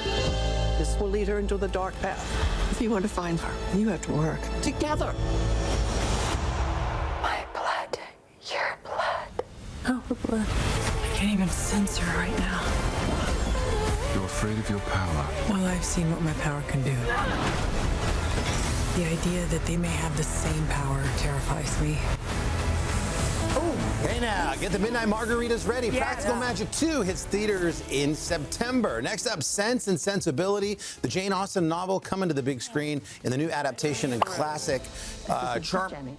This will lead her into the dark path. If you want to find her, you have to work together. My blood, your blood. Our blood. I can't even sense her right now. You're afraid of your power. Well, I've seen what my power can do. The idea that they may have the same power terrifies me. Hey now, get the Midnight Margaritas ready. Practical Magic 2 hits theaters in September. Next up, Sense and Sensibility, the Jane Austen novel coming to the big screen in the new adaptation and classic.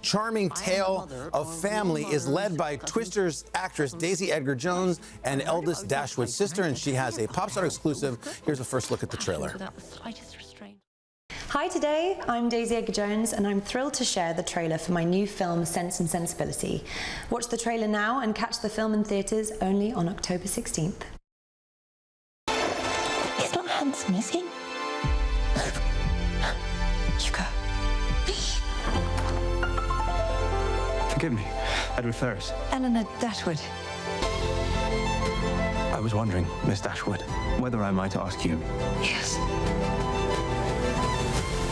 Charming tale of family is led by Twisters actress Daisy Edgar-Jones and eldest Dashwood's sister, and she has a Popstar exclusive. Here's a first look at the trailer. Hi today, I'm Daisy Edgar-Jones and I'm thrilled to share the trailer for my new film Sense and Sensibility. Watch the trailer now and catch the film in theatres only on October 16th. He's not handsome, is he? Hugo. Forgive me, Edward Ferrars. Eleanor Dashwood. I was wondering, Miss Dashwood, whether I might ask you. Yes.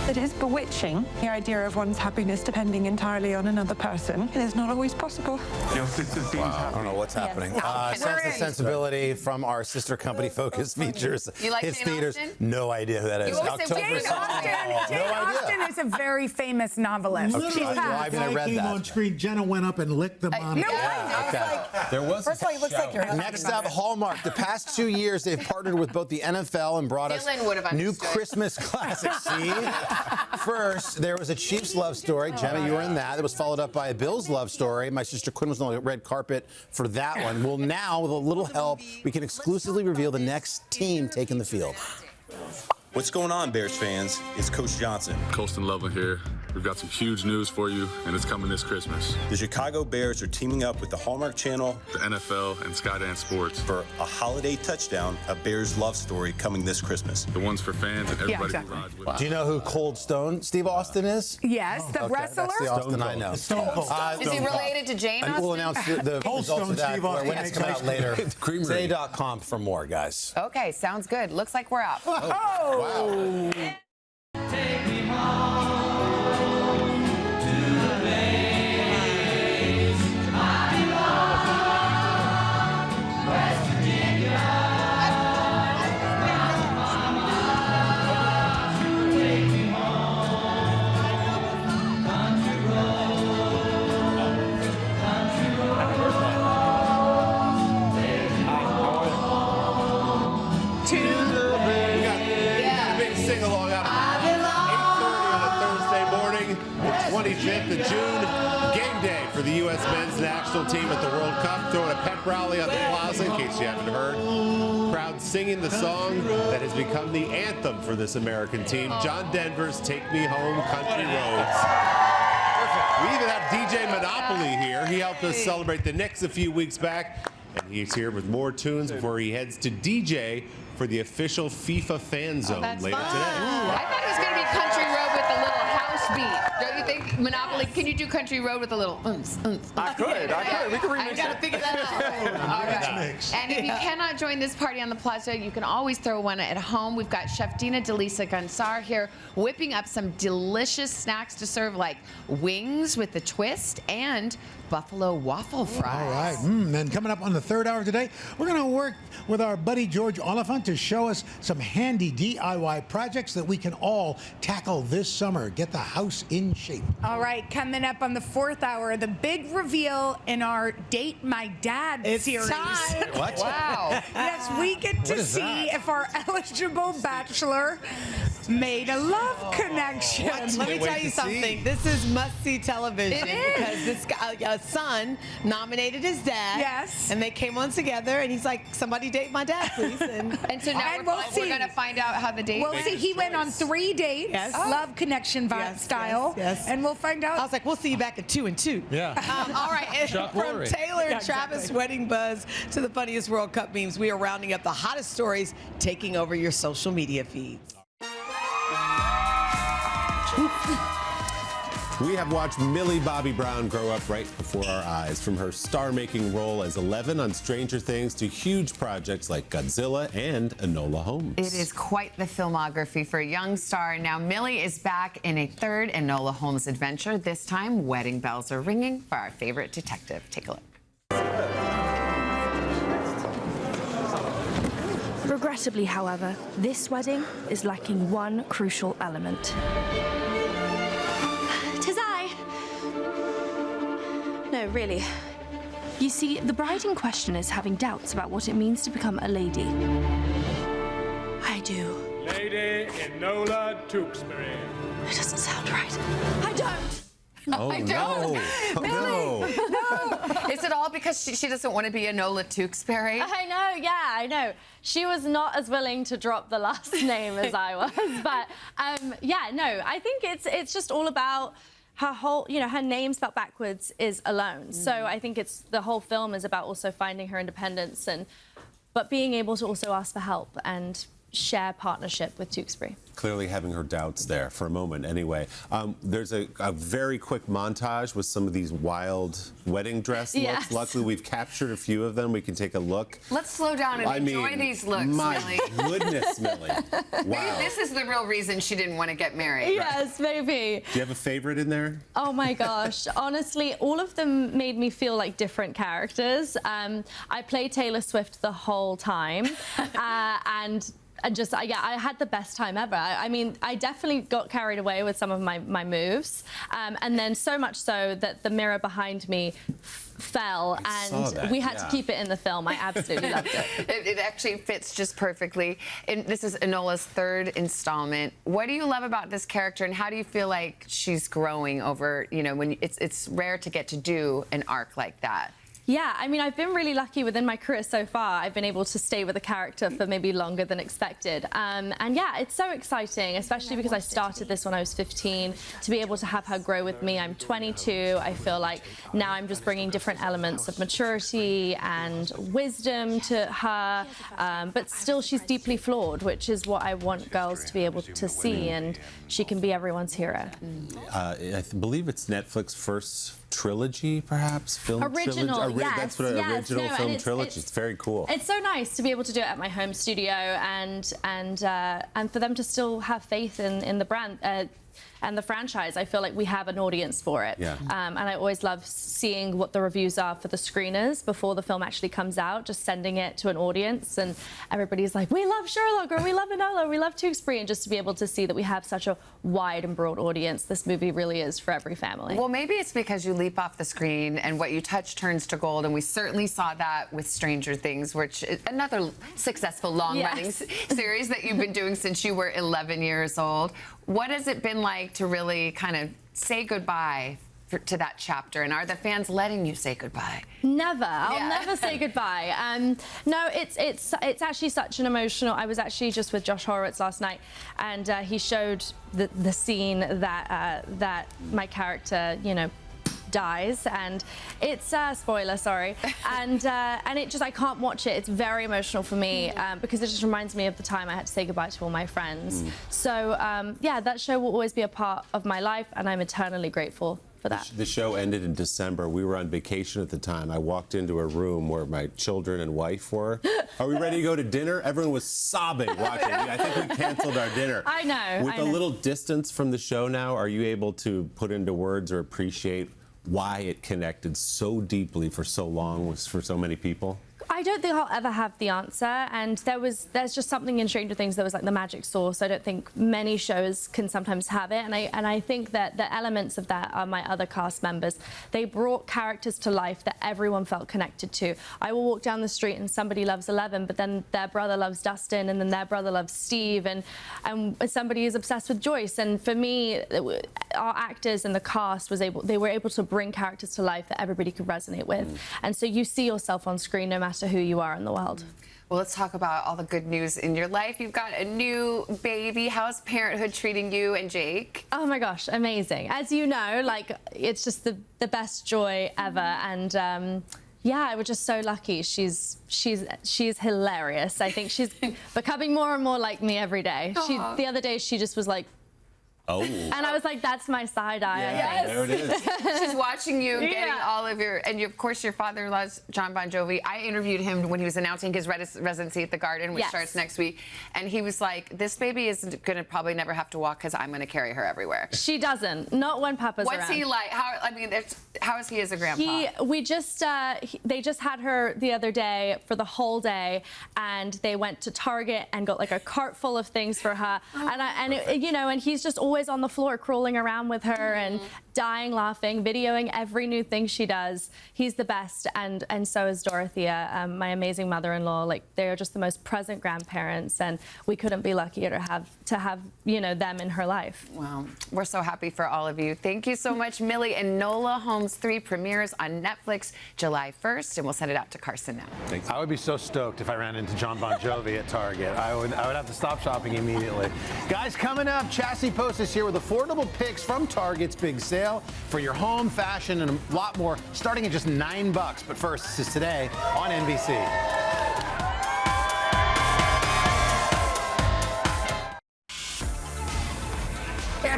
It is bewitching, the idea of one's happiness depending entirely on another person. It is not always possible. Your sister seems I don't know what's happening. Sense and Sensibility from our sister company Focus features You like hits Jane theaters. Austen? No idea who that is. You always say October Jane 16th. Austen. Jane Austen is a very famous novelist. Literally, I haven't when read came that. on screen, Jenna went up and licked them on. No, There was First of all, he looks like you're Next up, Hallmark. The past 2 years, they've partnered with both the NFL and brought Dylan would us have new understood. Christmas classics. See? First, there was a Chiefs love story. Gemma, you were in that. It was followed up by a Bills love story. My sister Quinn was on the red carpet for that one. Well, now, with a little help, we can exclusively reveal the next team taking the field. What's going on, Bears fans? It's Coach Johnson. Colston Loveland here. We've got some huge news for you, and it's coming this Christmas. The Chicago Bears are teaming up with the Hallmark Channel, The NFL, and Skydance Sports. for a holiday touchdown, a Bears love story coming this Christmas. The ones for fans and everybody exactly. who rides with us. Do you know who Cold Stone Steve Austin is? Yes, the wrestlers. That's the Austin I know. Stone Cold. Is he related to Jane And we'll Austen? announce the Cold results Stone of that Steve Austin when it's coming out later. Today.com for more, guys. Okay, sounds good. Looks like we're up. Oh! Big sing-along out of 8:30 on a Thursday morning, the 25th of June. Game day for the U.S. men's national team at the World Cup. Throwing a pep rally on the plaza, in case you haven't heard. Crowd singing the song that has become the anthem for this American team, John Denver's Take Me Home Country Roads. We even have DJ Monopoly here. He helped us celebrate the Knicks a few weeks back, and he's here with more tunes before he heads to DJ for the official FIFA fan zone later today. I thought it was going to be Country Road with a little house beat. Don't you think, Monopoly? Can you do Country Road with a little I could. We can remix I got to it. figure that out. All right. And if you cannot join this party on the plaza, you can always throw one at home. We've got Chef Dina Delisa Gansar here whipping up some delicious snacks to serve, like wings with the twist and buffalo waffle fries. All right. Then coming up on the third hour today, we're going to work with our buddy George Oliphant to show us some handy DIY projects that we can all tackle this summer. Get the house in shape. All right, coming up on the fourth hour, the big reveal in our Date My Dad series. Time. What? Wow. Yes, we get to see if our eligible bachelor made a love connection. Let me tell you something. This is must-see television It is. because this guy, son nominated his dad. Yes. And they came on together, and he's like, "Somebody date my dad, please." And So now And we're we'll going to see. find out how the date We'll see. He went on 3 dates, Yes. love connection style, yes. and we'll find out. I was like, "We'll see you back at 2 and 2." Yeah. All right. And Chuck from Lorre. Taylor and Yeah, Travis exactly. wedding buzz to the funniest World Cup memes, we are rounding up the hottest stories taking over your social media feeds. We have watched Millie Bobby Brown grow up right before our eyes, from her star-making role as 11 on Stranger Things to huge projects like Godzilla and Enola Holmes. It is quite the filmography for a young star. Now, Millie is back in a third Enola Holmes adventure. This time, wedding bells are ringing for our favorite detective. Take a look. Regrettably, however, this wedding is lacking one crucial element. Tis I. No, really. You see, the bride in question is having doubts about what it means to become a lady. I do. Lady Enola Tewksbury. It doesn't sound right. I don't. Oh, I no. don't. Oh, no. No. Is it all because she doesn't want to be Enola Tewksbury? I know, yeah, I know. She was not as willing to drop the last name as I was, but yeah, no, I think it's just all about her whole, her name spelled backwards is Alone. So I think the whole film is about also finding her independence but being able to also ask for help and share partnership with Tewkesbury. Clearly having her doubts there for a moment anyway. There's a very quick montage with some of these wild wedding dress looks. Yes. Luckily, we've captured a few of them. We can take a look. Let's slow down and enjoy these looks, my Millie. goodness, Millie. Wow. Maybe this is the real reason she didn't want to get married. Yes, maybe. Do you have a favorite in there? Oh my gosh. Honestly, all of them made me feel like different characters. I played Taylor Swift the whole time. And just, yeah, I had the best time ever. I mean, I definitely got carried away with some of my moves. And then so much so that the mirror behind me fell, and we had to keep it in the film. I absolutely loved it. It actually fits just perfectly. And this is Enola's third installment. What do you love about this character, and how do you feel like she's growing over, you know, when it's rare to get to do an arc like that? Yeah, I mean, I've been really lucky within my career so far. I've been able to stay with a character for maybe longer than expected. And yeah, it's so exciting, especially because I started this when I was 15, to be able to have her grow with me. I'm 22. I feel like now I'm just bringing different elements of maturity and wisdom to her, but still she's deeply flawed, which is what I want girls to be able to see, and she can be everyone's hero. I believe it's Netflix's first trilogy, perhaps? Film original, trilogy? yes. That's what an original film trilogy. It's very cool. It's so nice to be able to do it at my home studio and for them to still have faith in the brand and the franchise. I feel like we have an audience for it. Yeah. And I always love seeing what the reviews are for the screeners before the film actually comes out, just sending it to an audience, and everybody's like, we love Sherlock, or we love Enola, we love Tewkesbury, and just to be able to see that we have such a wide and broad audience. This movie really is for every family. Well, maybe it's because you leap off the screen and what you touch turns to gold, and we certainly saw that with Stranger Things, which is another successful long-running series that you've been doing since you were 11 years old. What has it been like to really kind of say goodbye to that chapter, and are the fans letting you say goodbye? Never. I'll never say goodbye. No, it's actually such an emotional. I was actually just with Josh Horowitz last night, and he showed the scene that my character, you know, dies, and it's spoiler, sorry, and it just, I can't watch it. It's very emotional for me because it just reminds me of the time I had to say goodbye to all my friends. So yeah, that show will always be a part of my life, and I'm eternally grateful for that. The show ended in December. We were on vacation at the time. I walked into a room where my children and wife were. Are we ready to go to dinner? Everyone was sobbing watching. I think we canceled our dinner. I know. With a little distance from the show now, are you able to put into words or appreciate why it connected so deeply for so long for so many people? I don't think I'll ever have the answer, and there's just something in Stranger Things that was like the magic sauce. I don't think many shows can sometimes have it, and I think that the elements of that are my other cast members. They brought characters to life that everyone felt connected to. I will walk down the street and somebody loves Eleven, but then their brother loves Dustin, and then their brother loves Steve, and somebody is obsessed with Joyce. And for me, our actors and the cast were able to bring characters to life that everybody could resonate with. And so you see yourself on screen no matter who you are in the world. Well, let's talk about all the good news in your life. You've got a new baby. How's parenthood treating you and Jake? Oh my gosh, amazing. As you know, like, it's just the best joy ever. And yeah, we're just so lucky. She's hilarious. I think she's becoming more and more like me every day. The other day she just was like, oh. And I was like, that's my side eye. Yeah, there it is. She's watching you, getting all of your, and of course your father-in-law's John Bon Jovi. I interviewed him when he was announcing his residency at the Garden, which starts next week, and he was like, this baby is going to probably never have to walk because I'm going to carry her everywhere. She doesn't, not when Papa's around. What's he like? How is he as a grandpa? They just had her the other day for the whole day, and they went to Target and got like a cart full of things for her, and he's just always on the floor crawling around with her and dying laughing, videoing every new thing she does. He's the best, and so is Dorothea, my amazing mother-in-law. Like, they are just the most present grandparents, and we couldn't be luckier to have them in her life. Well, we're so happy for all of you. Thank you so much, Millie. And Enola Holmes 3 premieres on Netflix July 1st, and we'll send it out to Carson now. Thanks. I would be so stoked if I ran into John Bon Jovi at Target. I would have to stop shopping immediately. Guys, coming up, Chassis Post is here with affordable picks from Target's big sale for your home, fashion, and a lot more, starting at just $9. But first, this is Today on NBC.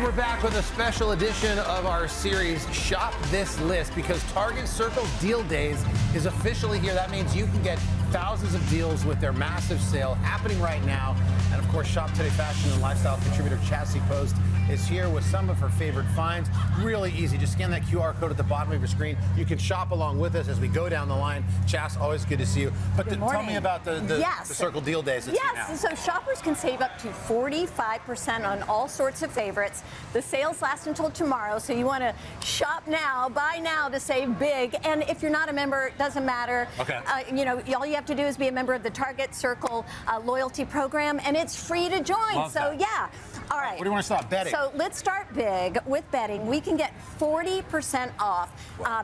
And we're back with a special edition of our series, Shop This List, because Target Circle Deal Days is officially here. That means you can get thousands of deals with their massive sale happening right now. And of course, Shop Today fashion and lifestyle contributor Chassie Post is here with some of her favorite finds. Really easy. Just scan that QR code at the bottom of your screen. You can shop along with us as we go down the line. Chas, always good to see you. But tell me about the Circle Deal Days. Yes, so shoppers can save up to 45% on all sorts of favorites. The sales last until tomorrow, so you want to shop now, buy now to save big. And if you're not a member, it doesn't matter. Okay. All you have to do is be a member of the Target Circle loyalty program, and it's free to join. Love that. Yeah. All right. Where do you want to start? Betting. So let's start big with bedding. We can get 40% off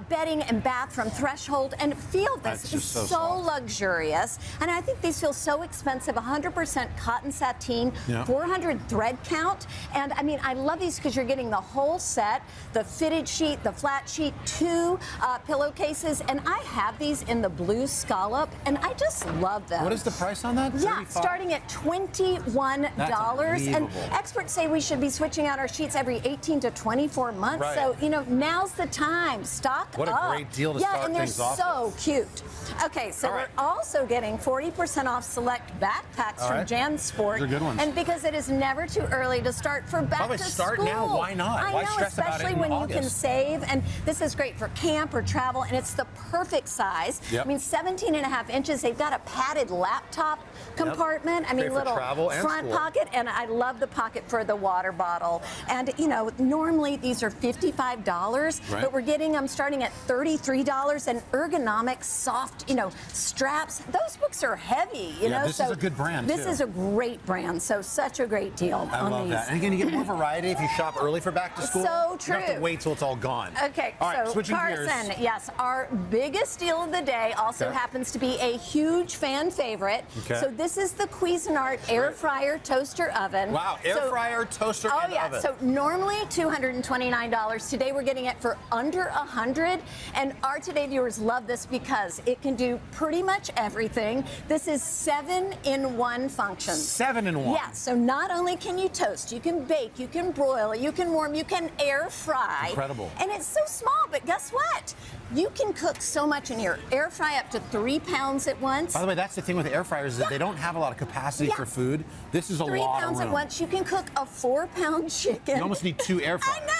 bedding and bath from Threshold, and feel this is so luxurious. And I think these feel so expensive. 100% cotton sateen, 400 thread count. And I mean, I love these because you're getting the whole set, the fitted sheet, the flat sheet, 2 pillowcases. And I have these in the blue scallop, and I just love them. What is the price on that? Yeah, starting at $21. And experts say we should be switching out our sheets every 18 to 24 months. Right. So, now's the time. Stock up. What a great deal to start things off. Yeah, and they're so cute. Okay, so we're also getting 40% off select backpacks from Jan Sport. Those are good ones. And because it is never too early to start for back to school. Start now. Why not? I Why know, stress about it especially in when August? you can save. And this is great for camp or travel, and it's the perfect size. Yep. I mean, 17.5 inches. They've got a padded laptop compartment. I mean, Great for little travel and front school. pocket, and I love the pocket for the water bottle. And normally these are $55, but we're getting them starting at $33. And ergonomic, soft, straps. Those books are heavy. This is a good brand. This is a great brand. So such a great deal I on love these. that. And again, you get more variety if you shop early for back to school. So true. You don't have to wait till it's all gone. Okay, all right, so switching Carson, gears. yes, our biggest deal of the day also happens to be a huge fan favorite. Okay. So this is the Cuisinart air fryer toaster oven. Wow, air fryer, toaster, and oven. So normally $229. Today we're getting it for under $100. And our Today viewers love this because it can do pretty much everything. This is 7-in-1 function. 7-in-1. Yeah, so not only can you toast, you can bake, you can broil, you can warm, you can air fry. Incredible. And it's so small, but guess what? You can cook so much in here. Air fry up to 3 pounds at once. By the way, that's the thing with air fryers is that they don't have a lot of capacity for food. This is a 3 lot pounds of room. at once. You can cook a 4-pound chicken. You almost need 2 air fryers. I know.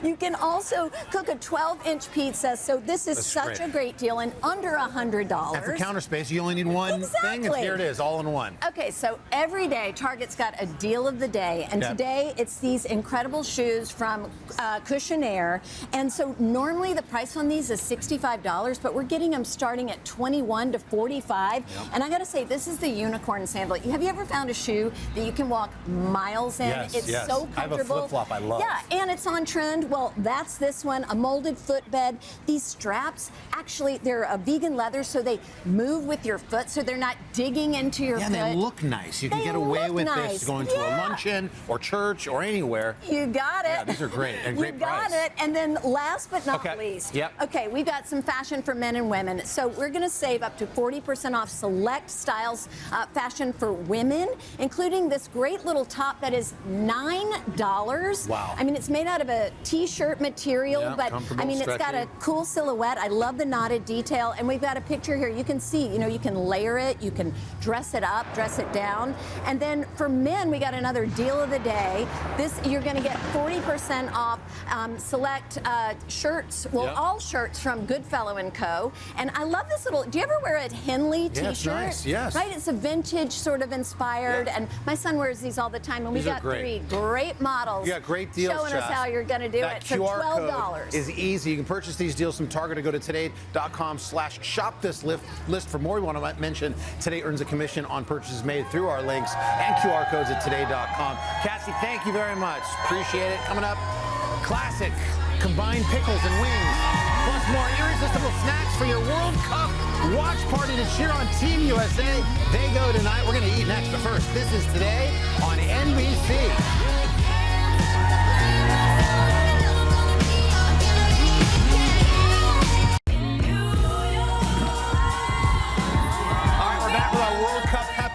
You can also cook a 12-inch pizza. So this is such a great deal and under $100. And for counter space, you only need one thing, and here it is, all in one. Okay, so every day Target's got a deal of the day, and today it's these incredible shoes from Cushionaire. And so normally the price on these is $65, but we're getting them starting at $21 to $45. And I got to say, this is the unicorn sandal. Have you ever found a shoe that you can walk miles in? Yes, it's yes. so comfortable. I have a flip-flop I love. Yeah, and it's on trend. Well, that's this one, a molded footbed. These straps, actually, they're a vegan leather, so they move with your foot, so they're not digging into your foot. And they look nice. You can get away with this going to a luncheon or church or anywhere. You got it. Yeah, these are great and great price. You got it. And then last but not least, okay, we've got some fashion for men and women. So we're going to save up to 40% off select styles fashion for women, including this great little top that is $9. Wow. I mean, it's made out of a t-shirt material, but I mean, it's got a cool silhouette. I love the knotted detail. And we've got a picture here. You can see, you can layer it, you can dress it up, dress it down. And then for men, we got another deal of the day. You're going to get 40% off select shirts, all shirts from Goodfellow & Co. And I love this little, do you ever wear a Henley t-shirt? It's nice, yes. Right, it's a vintage sort of inspired, and my son wears these all the time, and we got 3 great models. You got great deals, showing us how you're going to do it for QR $12. code is easy. You can purchase these deals from Target or go to today.com/shop-this-list for more. We want to mention Today earns a commission on purchases made through our links and QR codes at today.com. Cassie, thank you very much. Appreciate it. Coming up, classic combined pickles and wings, plus more irresistible snacks for your World Cup watch party to cheer on Team USA. They go tonight. We're going to eat next, but first, this is Today on NBC.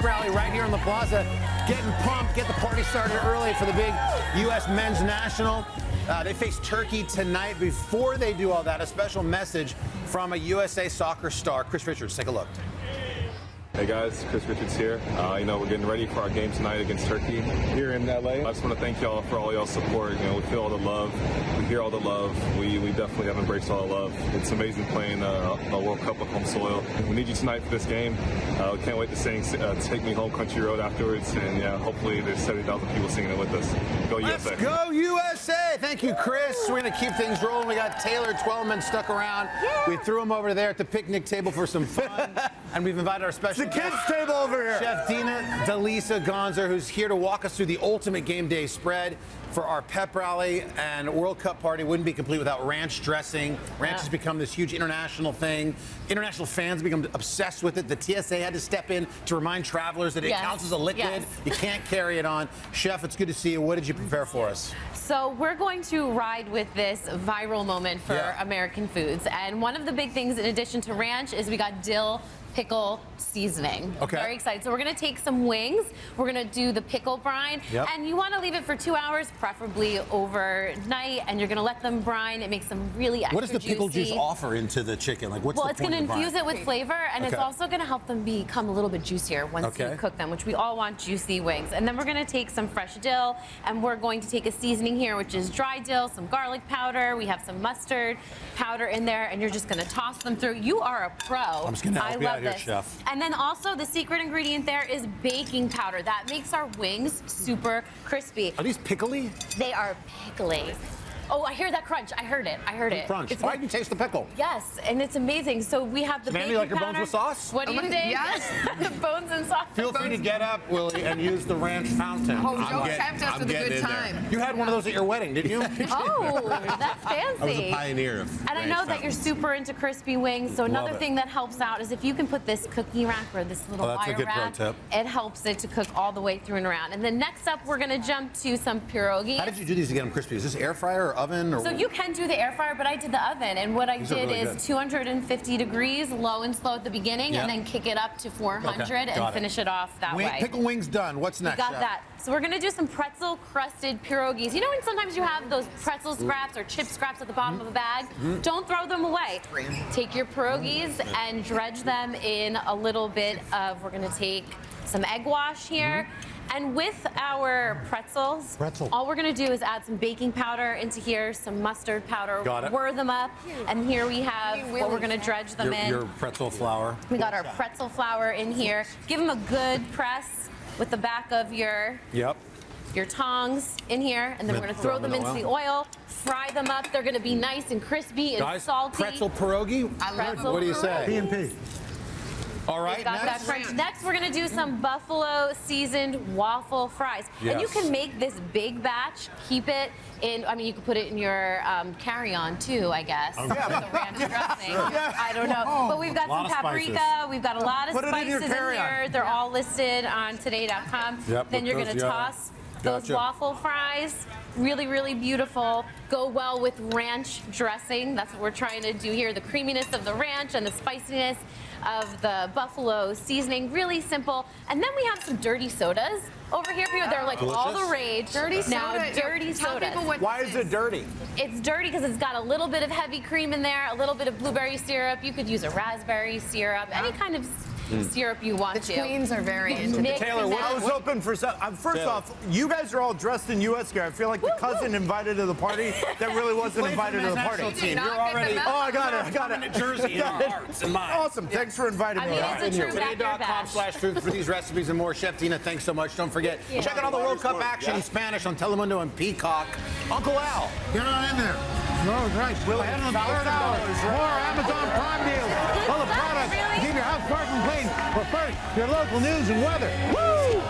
Rally right here on the plaza, getting pumped, get the party already started early for the big U.S. men's national. They face Turkey tonight. Before they do all that, a special message from a USA soccer star, Chris Richards. Take a look. Hey guys, Chris Richards here. We're getting ready for our game tonight against Turkey here in LA. I just want to thank y'all for all y'all support. We feel all the love, we hear all the love. We definitely have embraced all the love. It's amazing playing a World Cup on home soil. We need you tonight for this game. We can't wait to sing "Take Me Home, Country Road" afterwards, and hopefully there's 70,000 people singing it with us. Go USA! Let's go USA! Thank you, Chris. We're going to keep things rolling. We got Taylor Twellman stuck around. Yeah. We threw him over there at the picnic table for some fun, and we've invited our special the kids' table over here. Chef Dina Delisa Gonzer, who's here to walk us through the ultimate game day spread for our pep rally and World Cup party. Wouldn't be complete without ranch dressing. Ranch has become this huge international thing. International fans become obsessed with it. The TSA had to step in to remind travelers that it counts as a liquid. You can't carry it on. Chef, it's good to see you. What did you prepare for us? So we're going to ride with this viral moment for American foods. And one of the big things in addition to ranch is we got dill pickle seasoning. Okay. Very excited. So we're going to take some wings. We're going to do the pickle brine. And you want to leave it for 2 hours, preferably overnight. And you're going to let them brine. It makes them really extra What does the pickle juicy. juice offer into the chicken? Like, what's well, the it's point going to of the infuse brine? it with flavor, and it's also going to help them become a little bit juicier once you cook them, which we all want juicy wings. And then we're going to take some fresh dill, and we're going to take a seasoning here, which is dry dill, some garlic powder. We have some mustard powder in there, and you're just going to toss them through. You are a pro. I'm just going to help you out here, Chef. And then also the secret ingredient there is baking powder. That makes our wings super crispy. Are these pickly? They are pickly. Oh, I hear that crunch. I heard it. I heard it. Crunch. It's Why did you taste the pickle? Yes, and it's amazing. So we have the Mandy, baking like your powder. bones with sauce? What do you think? Yes. Bones and sauce. Feel free to get up, Willie, and use the ranch fountain. Oh, don't tempt us with a good time. You had one of those at your wedding, didn't you? Oh, that's fancy. I was a pioneer of And I know that you're super into crispy wings, so another thing that helps out is if you can put this cookie rack or this little that's a wire good pro rack, tip. it helps it to cook all the way through and around. And then next up, we're going to jump to some pierogies. How did you do these to get them crispy? Is this air fryer or oven? Or So you can do the air fryer, but I did the oven. And what I These are did really is good. 250 degrees, low and slow at the beginning, and then kick it up to 400 and finish it off that way. Pickle wings done. What's next, We got Chef? that. So we're gonna do some pretzel crusted pierogies. You know when sometimes you have those pretzel scraps or chip scraps at the bottom of a bag? Don't throw them away. Take your pierogies and dredge them in a little bit of, we're gonna take some egg wash here. And with our pretzels, all we're gonna do is add some baking powder into here, some mustard powder, whir them up, and here we have what we're gonna dredge them in. Your pretzel flour. We got our pretzel flour in here. Give them a good press with the back of your tongs in here, and then we're gonna throw them into the oil, fry them up. They're gonna be nice and crispy and salty. Pretzel pierogi? Pretzel What do you say? P&P. All right, got that crunch. Next, we're gonna do some buffalo seasoned waffle fries. And you can make this big batch, keep it in, I mean, you could put it in your carry-on too, I guess. With the ranch dressing. I don't know. But we've got some paprika, we've got a lot of spices in here. They're all listed on today.com. Then you're gonna toss those waffle fries. Really, really beautiful. Go well with ranch dressing. That's what we're trying to do here. The creaminess of the ranch and the spiciness of the buffalo seasoning. Really simple. And then we have some dirty sodas over here. They're like all the rage. Dirty soda. Now, dirty Tell sodas. people what Why is it dirty? It's dirty because it's got a little bit of heavy cream in there, a little bit of blueberry syrup. You could use a raspberry syrup, any kind of syrup you want The Queens are very into Mix Taylor, and I was hoping for some. First off, you guys are all dressed in U.S. gear. I feel like the cousin invited to the party that really wasn't invited to the party. Team. You're already. Oh, I got it. I got it. In Jersey in our hearts and minds. Awesome. Thanks for inviting me. it's a true Today.com/food for these recipes and more. Chef Tina, thanks so much. Don't forget, check out all the World Cup action in Spanish on Telemundo and Peacock. Uncle Al. Get on in there. Oh, right. We'll have them third hour. More Amazon Prime deals. Full of products. Keep your house sparkling clean. But first, your local news and weather. Woo!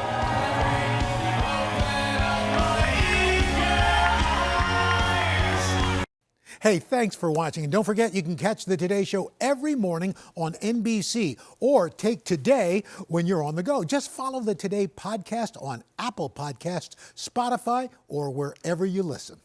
Hey, thanks for watching. And don't forget, you can catch the Today Show every morning on NBC or take Today when you're on the go. Just follow the Today podcast on Apple Podcasts, Spotify, or wherever you listen.